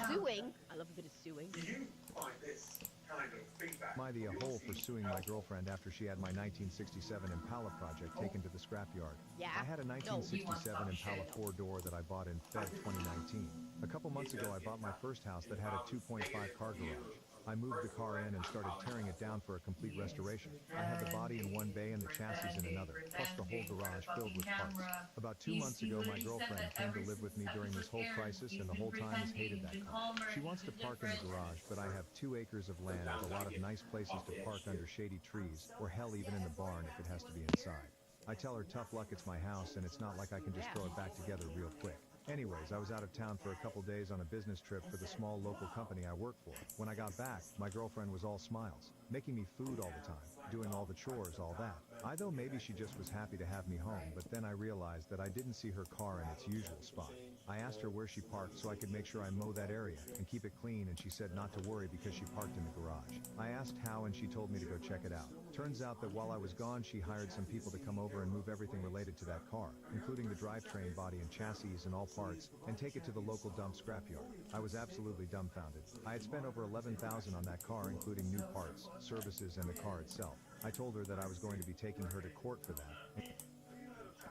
Suing. I love a bit of suing. Do you find this kind of feedback? Am I the hole for suing my girlfriend after she had my 1967 Impala project taken to the scrapyard? Yeah. I had a 1967 Impala 4-door that I bought in Feb 2019. A couple months ago, I bought my first house that had a 2.5 car garage. I moved the car in and started tearing it down for a complete restoration. I had the body in one bay and the chassis in another, plus the whole garage filled with parts. About 2 months ago, my girlfriend came to live with me during this whole crisis and the whole time has hated that car. She wants to park in the garage, but I have 2 acres of land with a lot of nice places to park under shady trees, or hell, even in the barn if it has to be inside. I tell her tough luck, it's my house and it's not like I can just throw it back together real quick. Anyways, I was out of town for a couple days on a business trip for the small local company I work for. When I got back, my girlfriend was all smiles, making me food all the time, doing all the chores, all that. I thought maybe she just was happy to have me home, but then I realized that I didn't see her car in its usual spot. I asked her where she parked so I could make sure I mow that area and keep it clean, and she said not to worry because she parked in the garage. I asked how and she told me to go check it out. Turns out that while I was gone, she hired some people to come over and move everything related to that car, including the drivetrain body and chassis and all parts, and take it to the local dump scrapyard. I was absolutely dumbfounded. I had spent over $11,000 on that car, including new parts, services, and the car itself. I told her that I was going to be taking her to court for that.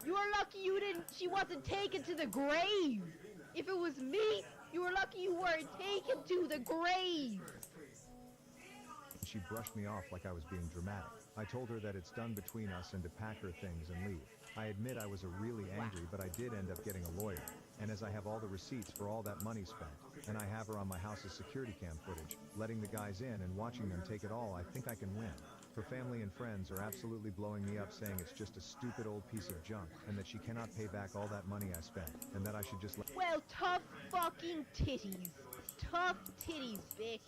You are lucky she wasn't taken to the grave. If it was me, You were lucky you weren't taken to the grave. She brushed me off like I was being dramatic. I told her that it's done between us and to pack her things and leave. I admit I was really angry, but I did end up getting a lawyer. And as I have all the receipts for all that money spent, and I have her on my house's security cam footage, letting the guys in and watching them take it all, I think I can win. Her family and friends are absolutely blowing me up, saying it's just a stupid old piece of junk, and that she cannot pay back all that money I spent, and that I should just let— Well, tough fucking titties. Tough titties, bitch.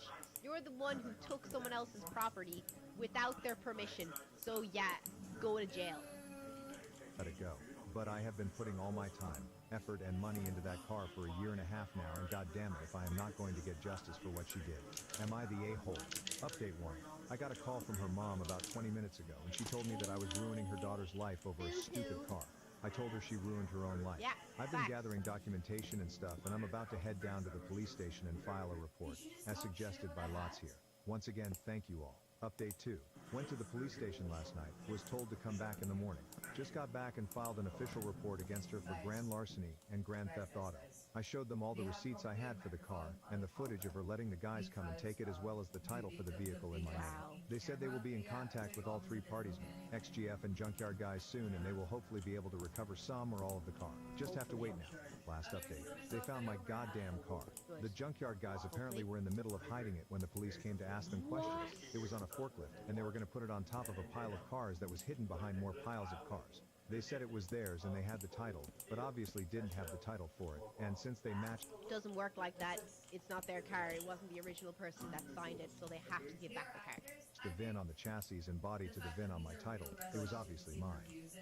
You're the one who took someone else's property without their permission. So yeah, go to jail. let it go. But I have been putting all my time, effort, and money into that car for a year and a half now, and goddamn it if I am not going to get justice for what she did. Am I the a-hole? Update 1. I got a call from her mom about 20 minutes ago, and she told me that I was ruining her daughter's life over a stupid car. I told her she ruined her own life. Yeah, I've been gathering documentation and stuff, and I'm about to head down to the police station and file a report, as suggested by Lots here. Once again, thank you all. Update 2. Went to the police station last night, was told to come back in the morning. Just got back and filed an official report against her for grand larceny and grand theft auto. I showed them all the receipts I had for the car, and the footage of her letting the guys come and take it, as well as the title for the vehicle in my name. They said they will be in contact with all 3 parties, XGF and Junkyard guys, soon, and they will hopefully be able to recover some or all of the car. Just have to wait now. Last update. They found my goddamn car. The Junkyard guys apparently were in the middle of hiding it when the police came to ask them questions. It was on a forklift, and they were going to put it on top of a pile of cars that was hidden behind more piles of cars. They said it was theirs and they had the title, but obviously didn't have the title for it. And since they matched— Doesn't work like that. It's not their car. It wasn't the original person that signed it, so they have to give back the car. the VIN on the chassis and body to the VIN on my title, it was obviously mine.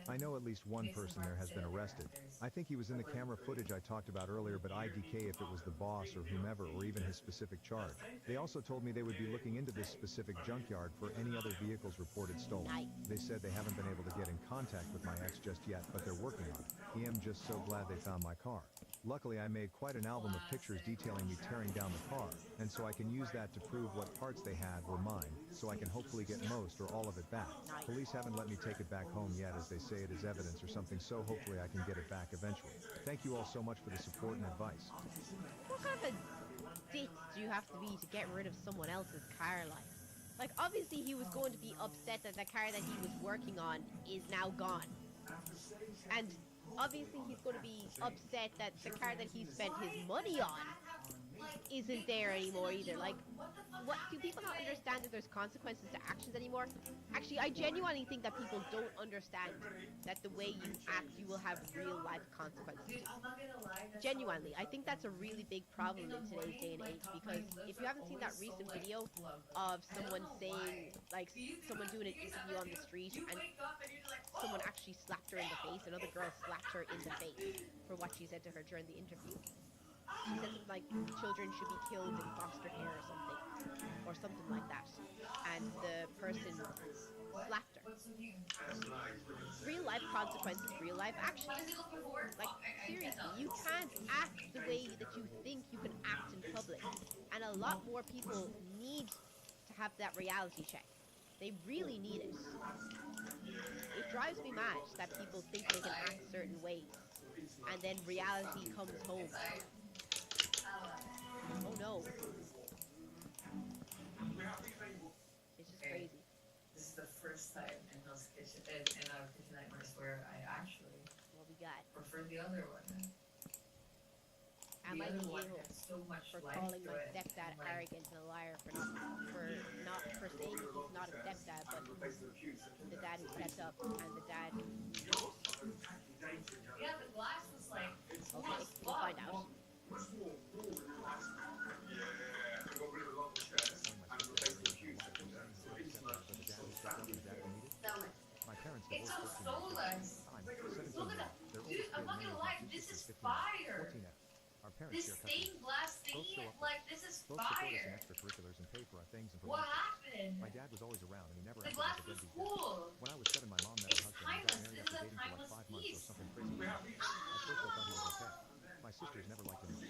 I know at least one person there has been arrested. I think he was in the camera footage I talked about earlier, but IDK if it was the boss or whomever, or even his specific charge. They also told me they would be looking into this specific junkyard for any other vehicles reported stolen. They said they haven't been able to get in contact with my ex just yet, but they're working on it. I'm just so glad they found my car. Luckily, I made quite an album of pictures detailing me tearing down the car, and so I can use that to prove what parts they had were mine, so I can hopefully get most or all of it back. Police haven't let me take it back home yet, as they say it is evidence or something, so hopefully I can get it back eventually. Thank you all so much for the support and advice. What kind of a dick do you have to be to get rid of someone else's car like, obviously he was going to be upset that the car that he was working on is now gone. And obviously he's going to be upset that the car that he spent his money on isn't there anymore either. Like, what do people not understand that there's consequences to actions anymore? Actually, I genuinely think that people don't understand that the way you act, you will have real life consequences. Genuinely, I think that's a really big problem in today's day and age, because if you haven't seen that recent video of someone saying, like, someone doing an interview on the street and someone actually slapped her in the face, another girl slapped her in the face for what she said to her during the interview. She said something like children should be killed in foster care or something like that, and the person slapped her. Real life consequences, real life actions. Like, seriously, you can't act the way that you think you can act in public, and a lot more people need to have that reality check. They really need it. It drives me mad that people think they can act certain ways, and then reality comes home. Oh no. It's just crazy. This is the first time in Hell's Kitchen, in our Kitchen Nightmares, where I actually prefer the other one. Am I the one a-hole had so much for life calling to my it, stepdad like— arrogant and a liar for saying he's not a stepdad, but the dad who stepped up and the dad who... Yeah, the glass was like— Okay, we'll find out. My parents It's divorced so 15 years ago. soulless. Look at that. Dude, I'm not gonna lie, this is fire. Our parents This share stained glass thingy, like, this is both support us in fire. extracurriculars and pay for our things and for What lunches. happened? My dad was always around, and he never The acted glass like a was deadbeat cool. dad. When I was 7, my mom met her husband and got timeless. married This after is a dating for like timeless 5 months or piece. something crazy. At first I thought he was okay. My sisters never liked him much.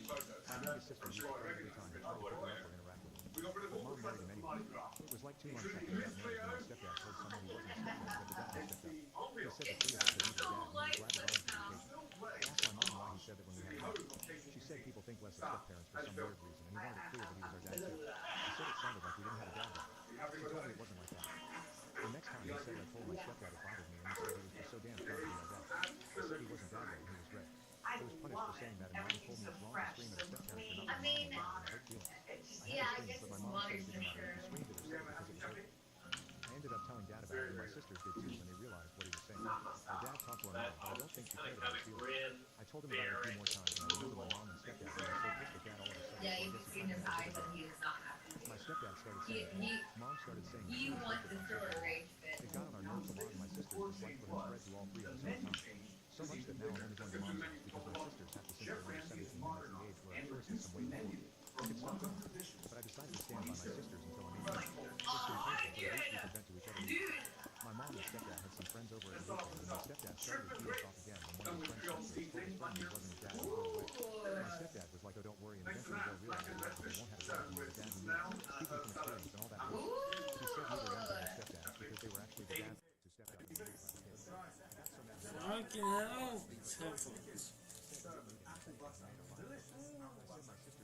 My youngest sister used to cry every time I tried to pick him up or interact with him. But mom married him anyway. It was like 2 months after we got married when my stepdad told someone he wasn't a stepdad, but the dad had stepped up. He said the 3 of us had needed a dad, and he was glad to volunteer vacation. I asked my mom why he said that when we had a house. She said people think bless his step-parents for some weird reason, and he wanted it clear that he was our dad too. He said it sounded like we didn't have a dad then. She told me it wasn't like that. The next time he said I told my stepdad it bothered me, and he said he was just so damn proud to be our dad. I said he wasn't dad though, and he was great. I was punished for saying that, and Mom told me it's wrong to scream at his step-parents for not being mom and hurt feelings. I had to scream, but my mom said it didn't matter. He screamed at her sister because it was hurting. I ended up telling Dad about it, and my sisters did too when they realized what he was saying. My dad talked to our mom, but I don't think she cared about his feelings. I told him about it a few more times, and I remember my mom and stepdad being so pissed at Dad all of a sudden. Yeah, you can see in his eyes that he is not happy. My stepdad started saying, Mom started saying he wants to throw a rage fit. it got on our nerves a lot, and my sisters disliked what had spread to all three of us over time. So much that now I'm only going to Mom's house because my sisters have to since they were 17 and that's the age where a tourist has some way before me. It's not good, but I decided to stand by my sisters until I'm 18. It's been painful, but at least we can vent to each other. My mom and stepdad had some friends over at the weekend, and my stepdad started to beat us off again when one of his friends told his friend he wasn't his dad and drove away. My stepdad was like, oh, don't worry, and eventually they'll realize that they won't have a dad who's the dad who is. Speaking from experience and all that work, he said neither one of their stepdads because they were actually the dads who stepped out and made it by the kids. Fucking hell. Careful.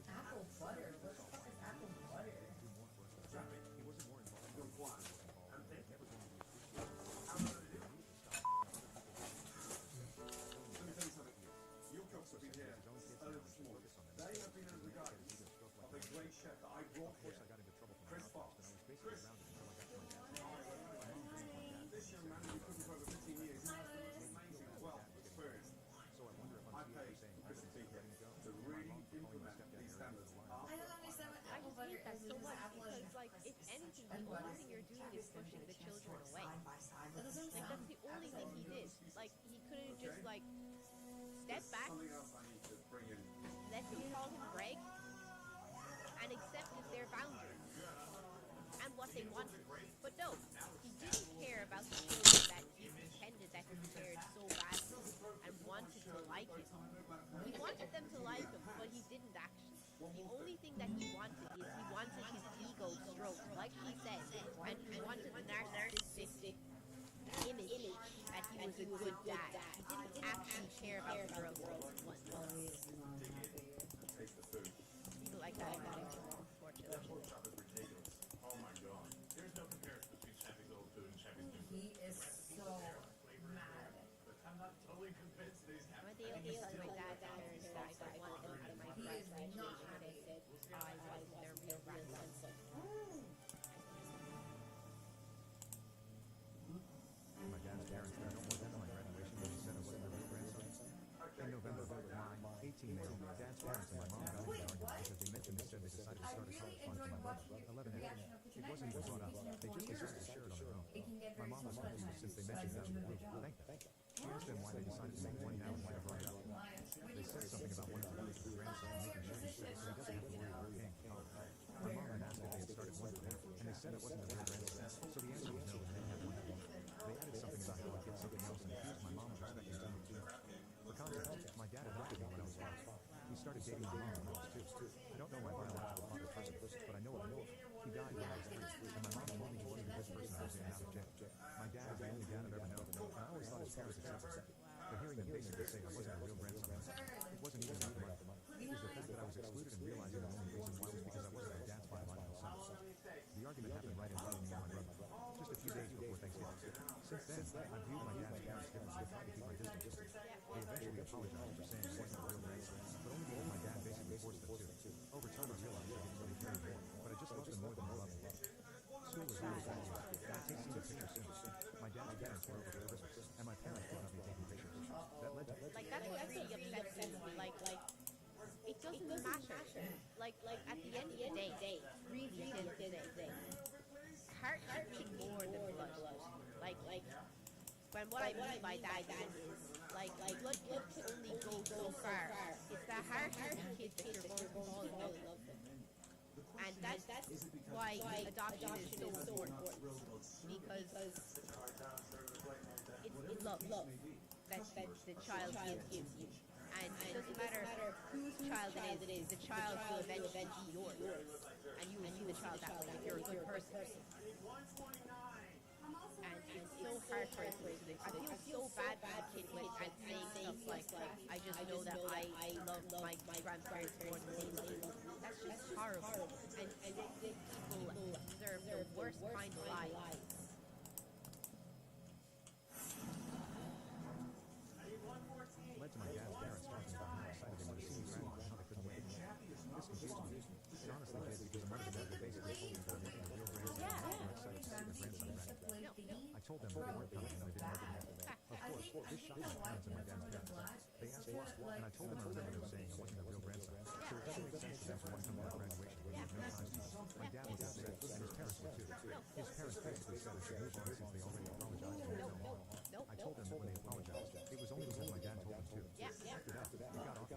Apple butter? What the fuck is apple butter? They have been under the guidance of a great chef that I brought here, Chris Fox. This young man who been cooking for over 15 years has the most amazing wealth of experience. I paid Chris and Tika to really implement these standards. I don't understand what apple butter That's is. so It's much apple because, and like, if anything, the only thing you're doing is pushing the children away. Like, that's the only thing he did. Like, he could have just, like, stepped back, Something else I need to bring in. let them call him Greg, and accepted their boundaries and what they wanted. But no, he didn't care about the children that he pretended that he cared so badly and wanted to like him. He wanted them to like him, but he didn't actually. The only thing that he wanted is he wanted his ego stroked, like he said, and he wanted the narcissistic image that he was a good dad. He didn't actually care about the girls he wanted. People like that, unfortunately. Oh my god. There's no comparison between Chappie's old food and Chappie's new food. he is so mad. I'm not totally convinced that he's My deal is my dad's parents that I don't want them out of my He is friends. not And happy. they said I was their real grandson. My dad's parents don't want them at my graduation when he said I wasn't their real grandson. In November of 18 male, Dad's parents and my mom got into an argument because they mentioned they said they decided to start a college fund for my brother, 11 years. It wasn't even brought up. They just decided to share it on their own. My mom was confused since they mentioned it out in the group. Thank them. She asked them why they decided to make one now and why I brought it up. They said something about wanting to raise their grandson and making sure he's safe so he doesn't have to worry about paying for college. My mom had asked if they had started one for him, and they said it wasn't their real grandson, so the answer was no, and they didn't have one at all. They added something about how I get something else and accused my mom of expecting something too much. For context, my dad adopted me when I was 5. He started dating my mom when I was 2. I don't know my biological father personally, but I know of him. He died when I was 3, and my mom told me he wasn't the best person I was in and out of jail. My dad is the only dad I've ever known, and I always thought his parents accepted me. But hearing them basically say I wasn't a real grandson, it wasn't even about the money. It was the fact that I was excluded and realizing the only reason why was because I wasn't my dad's biological son. The argument happened right in front of me and my brother, just a few days before Thanksgiving. Since then, I viewed my dad's parents differently and tried to keep my distance. They eventually apologized for saying I wasn't a real grandson, but only because my dad basically forced them to. Over time, I realized I didn't really care anymore, but I just loved them more than I loved them. School was really bad, and I take some pictures soon. My dad's parents were over for Christmas, and my parents could not be taking pictures. That led to... Like, that's what really upsets me. Like, it doesn't matter. Like, at the end of the day, really, at the end of the day, heart should be more than blood. Like, when what I mean by that is, like, blood can only go so far. It's the heart of the kid that you're going to fall in love with. And that's why adoption is so important. Because it's love that the child gives you. And it doesn't matter whose child it is, the child will eventually be yours. And you will see the child that way if you're a good person. And it's so hard for us to listen. I feel so bad for the kid when I'm saying stuff like, I just know that I love my grandparents more than they love me. That's just horrible. And sick people deserve the worst kind of lies. Led to my dad's parents talking about how excited they were to see me grandma and how they couldn't wait. This confused me. It honestly did because a month ago they basically told me they were making a real grandson and they were excited to see their grandson granny. I told them that they weren't coming and I didn't let them know. Of course, this shocked my parents and my dad's parents. They asked why, and I told them I remembered them saying I wasn't a real grandson. So it doesn't make sense for them to want to come to my graduation when they have no time to me. My dad was upset, and his parents were too. His parents basically said I should move on since they already apologized and moved on. I told them that when they apologized, it was only because my dad told them to. After that, it got off.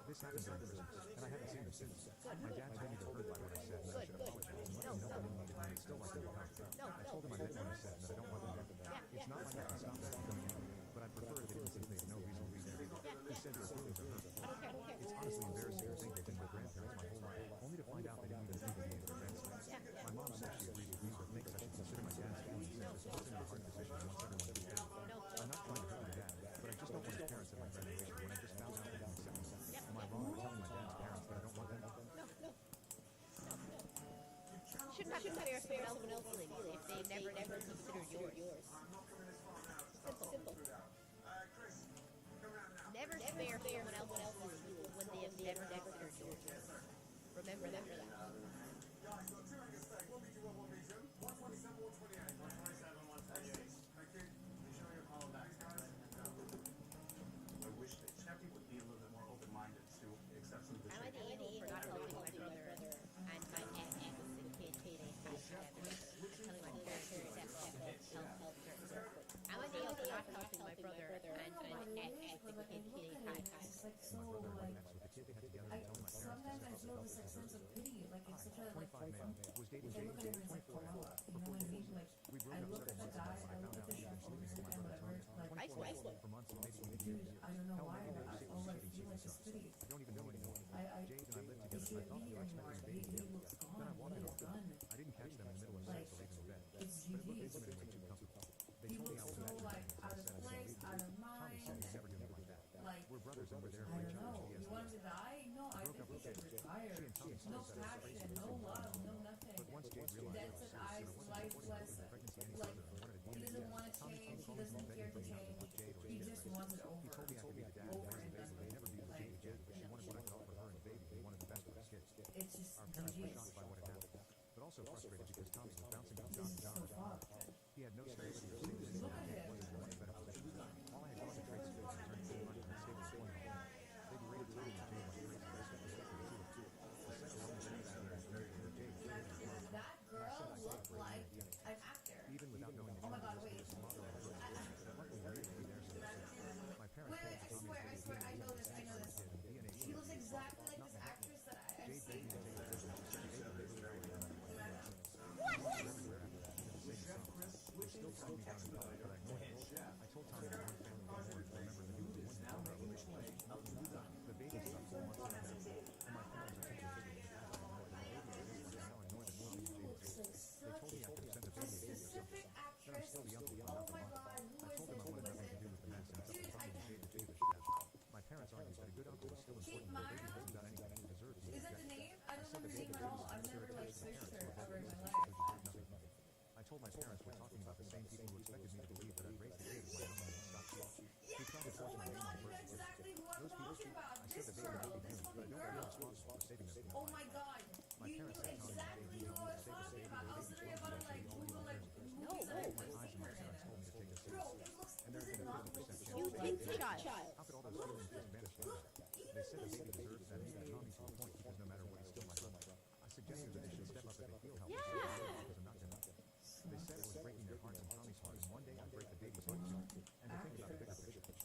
This happened during Christmas, and I haven't seen them since. My dad told me to hurt by what I said, and I should apologize and let them know I didn't need it, and they'd still like them to come. I told them I meant what I said, and that I don't want them to. It's not like I can stop them from coming in, but I prefer if they didn't since they have no reason to be there. He said their feelings are hurt. It's honestly embarrassing to think they've been with grandparents my whole life, only to find out they didn't even think of me as their grandson. My mom says she agrees with me, but thinks I should consider my dad's feelings since this wasn't a hard decision and wants everyone to be happy. I'm not trying to hurt my dad, but I just don't want his parents at my graduation when I just found out they didn't accept me. Am I wrong for telling my dad's parents that I don't want them? You shouldn't have to spare someone else's feelings if they never considered yours. Simple. Never spare someone else's feelings when they have never considered yours. Remember that. Guys, got two anchor steak. What medium, what medium? 127, 128. 127, 128. Thank you. You showing your follow bags, guys? I wish that Chappie would be a little bit more open-minded to accept some of the Am I the a-hole for not helping my brother and my ex in kid payday cash together? Telling my parents to step up, help her. Am I the a-hole for not helping my brother and an ex with the kid payday cash? My brother and my ex with the kid they had together and telling my parents to Sometimes I step feel up this and like help sense of pity, like it's such a 25 male, was dating Jade, 24 male, for 4 years. We broke up several months ago when I found out she'd been sleeping with my brother's husband. 24 male for months and maybe even years. I don't know Hell, why, maybe they but were all I secretly feel cheating like is themselves. pity. I don't even know anymore. Jade and I lived It together shouldn't and I thought be they here were anymore. expecting a He baby. looks gone. Then I walked He in is on them. done. I didn't catch them in the middle of sex or leaving in bed. It's But it looked GG. intimate and way too comfortable. They He told me I looks was so acting like so I out of said I was place, leaving. out of Tommy said mind. he'd never do me like that. Like, We're brothers and we're there I for each don't other. know. He You has want him to die? No, I broke think up he with should Jade. retire. She and Tommy No still said it was passion, crazy. no love, no nothing. But once Jade realized That's I an was serious eyes, and I wasn't lifeless. supporting the pregnancy any Like, further and wanted a he DNA doesn't test, want to Tommy change. He called me doesn't and care begged to me not to change. put Jade or He get just pregnant. wants it over. He told me I could be the dad and raise the baby, but he'd never be with Jade again. But she wanted what I could offer her and the baby. He wanted the best for his kids. It's just Our parents were GG. shocked by what had happened, but also frustrated because Tommy was bouncing from job This to is job. so fucked. He had no stability or savings Look and at him. wasn't in a much better position. All I had gone to trade schools and turned full money and stable employment. They berated Tommy and Jade like crazy, respected the two of them. The second one was married with Jade. That girl looked like an actor. Even without knowing the Oh my God, truth, wait. this was the mother of her children. Luckily, we knew to be there so that my parents Wait, paid I for Tommy's swear, baby I know this. DNA He looks exactly like this actress that I've Jade seen. begged me to take the picture. She said the baby was very They still tied me down in public, but I ignored it. I told Tommy that one family was born to remember that he was the one who found our relationship. The baby is about 4 months old now, and my parents are taking pictures of the fact that the baby exists and now I know that more than Jade exists. They told me I could have sent the baby to Jade or something. Then I'm still the uncle for half a month. I told them I wanted nothing to do with the mess and it's up to Tommy and Jade to figure the shit out. My parents argued that a good uncle is still important, but the baby hasn't done anything to deserve to be Is that the rejected. name? I don't said remember the the name baby at all. was I've never like the searched her parents ever in my were life. nothing. I told my parents we're talking about the same people who expected me to believe that I'd raised the kid as my own and stop shit. He tried to force Oh my my name God, on you know birth exactly who I'm Those people, talking about. I This said the baby girl, would be this human, but I fucking don't feel girl. responsible for saving them from Oh my my God. My You parents knew said Tommy exactly and who I was Jade talking saved about. I was the literally baby about to like all Google like the movies that I My could eyes see and her my parents in. told me to take this Bro, seriously. it looks, And does there's it been a not 50% look chance so You that take the the child. How could all those feelings just vanish overnight? They said the baby deserves that even Tommy to a point because no matter what, he's still my brother. I suggested that they should step up if they feel helpless because I'm not gonna. They said it was breaking their hearts and Tommy's heart, and one day I'd break the baby's heart too. And to think about the bigger picture.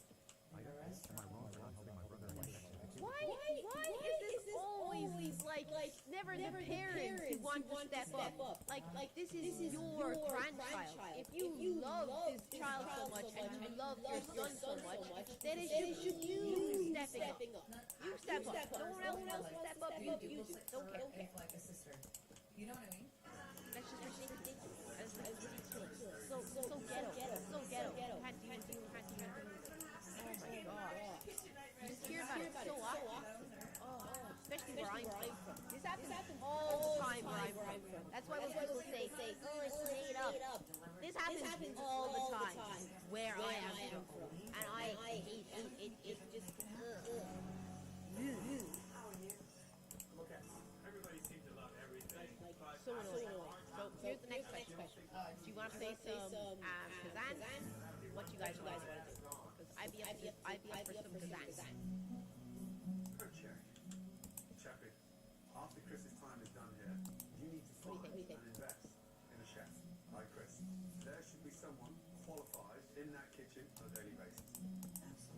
Am I wrong for not helping my brother and my ex with the kid? Why is this always like never the parents who want to step up? Like this is your grandchild. If you love this child so much and you love your son so much, then it should you stepping up. You step up. No one else will step up. You do. Okay. If like a sister. You know what I mean? That's just ridiculous. That's ridiculous. So why when people say, oh, it's made up. This happens all the time where I am from. And I hate it. It's just, Look at everybody seems to love everything. so annoying. So here's the next question. Do you want to play some Kazan? What you guys want to do? Because I'd be up for some Kazan. Okay. Chappie, after Chris's time is done here, you need to What find do you think? and invest in a chef like Chris. There should be someone qualified in that kitchen on a daily basis.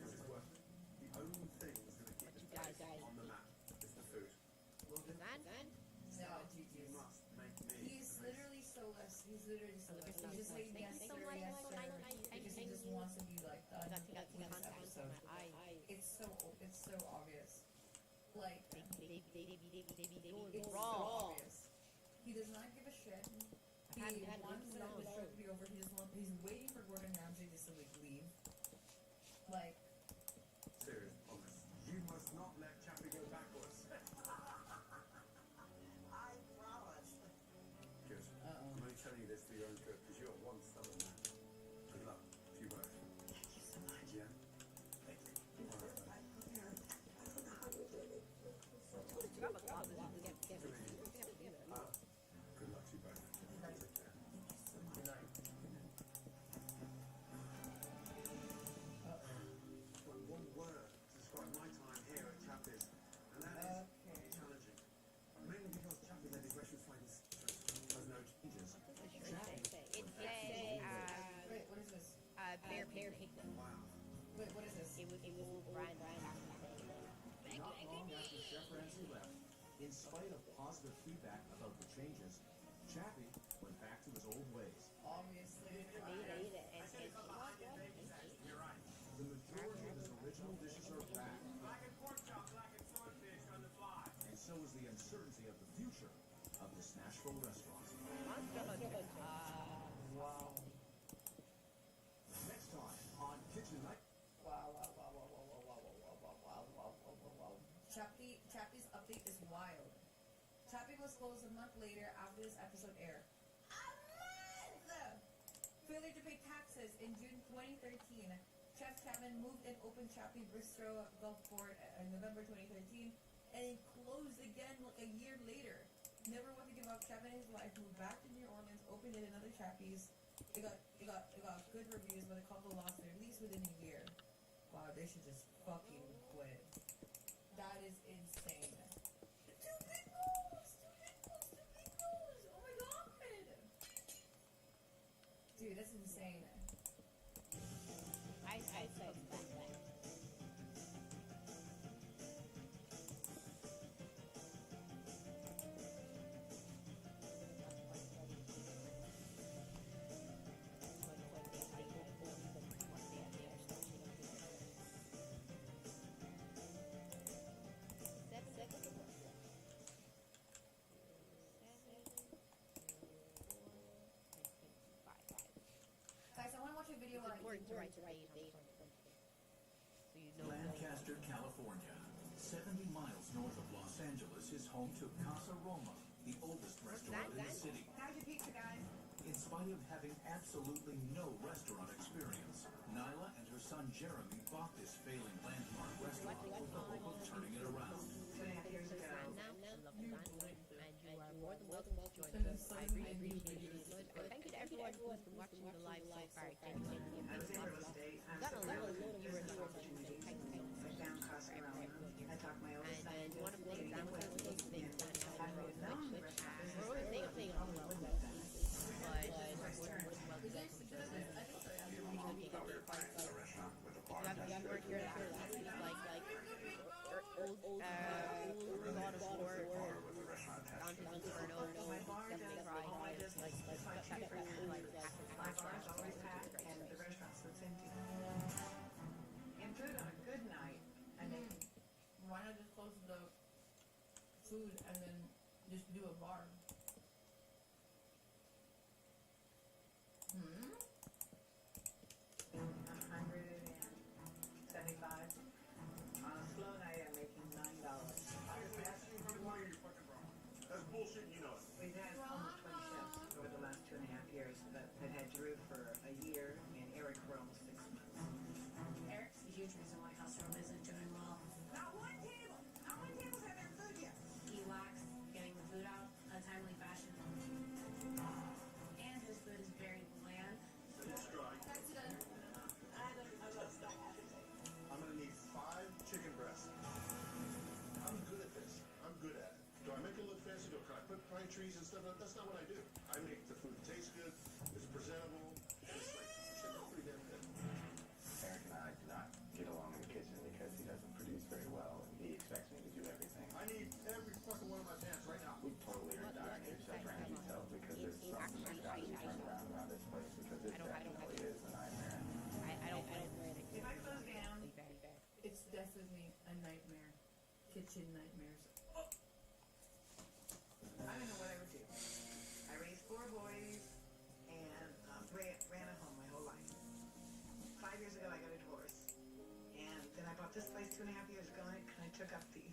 This is worth it. The only thing that's going to keep this place on the map is the food. Kazan? No, You GG's. must make me. He's literally so less. He's literally so less. He's just saying Thank yes, you so sir, much. yes, sir. Because he just wants to be like I that. got to in this contact episode. my eye. It's so obvious. Like, It's so raw. obvious. He does not give a shit. He had wants nothing the on. show to be over. He's waiting for Gordon Ramsay just to like leave. Like, Serious, honest. You must not let Chappie go backwards. I promise. Good. I'm only telling you this for your own good, because you're one stubborn man. Good luck to you both. Thank you so much. Yeah? Good luck to you both. Take care. Good night. Got one word to describe my time here at Chappie's, and that is challenging. Mainly because Chappie led his restaurant finds has no changes. It's Wait, what is this? bear picnic. Wow. Wait, what is this? It was brand Not long after Chef Ramsay left, in spite of positive feedback about the changes, Chappie went back to his old ways. Obviously. The majority of his original dishes are back, Blackened pork chop, blackened swordfish on the fly. and so is the uncertainty of the future of this Nashville restaurant. Wow. Next time on Kitchen Night. Wow. Chappie's update is wild. Chappie was closed a month later after this episode aired. A month! Failure to pay taxes in June 2013. Chef Chapman moved and opened Chappie Bistro Gulfport in November 2013, and it closed again like a year later. Never want to give up. Chapman and his wife moved back to New Orleans, opened it another Chappie's. It got good reviews, but the couple lost their lease within a year. Wow, they should just fucking quit. That is insane. Two big goals! Oh my god! Dude, that's insane. I said that. Guys, I want to watch a video It's on important to write date. So you know. Lancaster, California, 70 miles north of Los Angeles, is home to Casa Roma, the oldest restaurant in the city. How's your pizza, guys? In spite of having absolutely no restaurant experience, Nyla and her son Jeremy bought this failing landmark restaurant with the hope of turning it around. 2.5 years ago. And you are more than welcome to join us. I really appreciate it so much. And thank you to everyone who's been watching the live so far. Genuinely, I was in real estate. I got a lot of viewers viewers opportunity. I found Casa Roma. I talked my oldest son and one of the into examples of those things that I would have known the restaurant business. we're always saying But well, but we're you work here at like old God of War, Dante's Inferno, My bar does Devil May all my Cry, business. It's my two food. My bar's always packed and the restaurant sits empty. And good on a good night. I mean, Why not just close the pastries and stuff. That's not what I do. I make the food taste good, it's presentable, and it's like, shit, that's pretty damn good. Eric and I do not get along in the kitchen because he doesn't produce very well and he expects me to do everything. I need every fucking one of my pants right now. We totally are dying to Chef Ramsay details because there's something that's got to be turned around this place because it definitely is a nightmare. I don't wear it. If I close down, Very bad. it's definitely a nightmare. Kitchen nightmares. Oh. I don't know what I would do. I raised 4 boys and ran a home my whole life. 5 years ago, I got a divorce. And then I bought this place 2.5 years ago and I took up the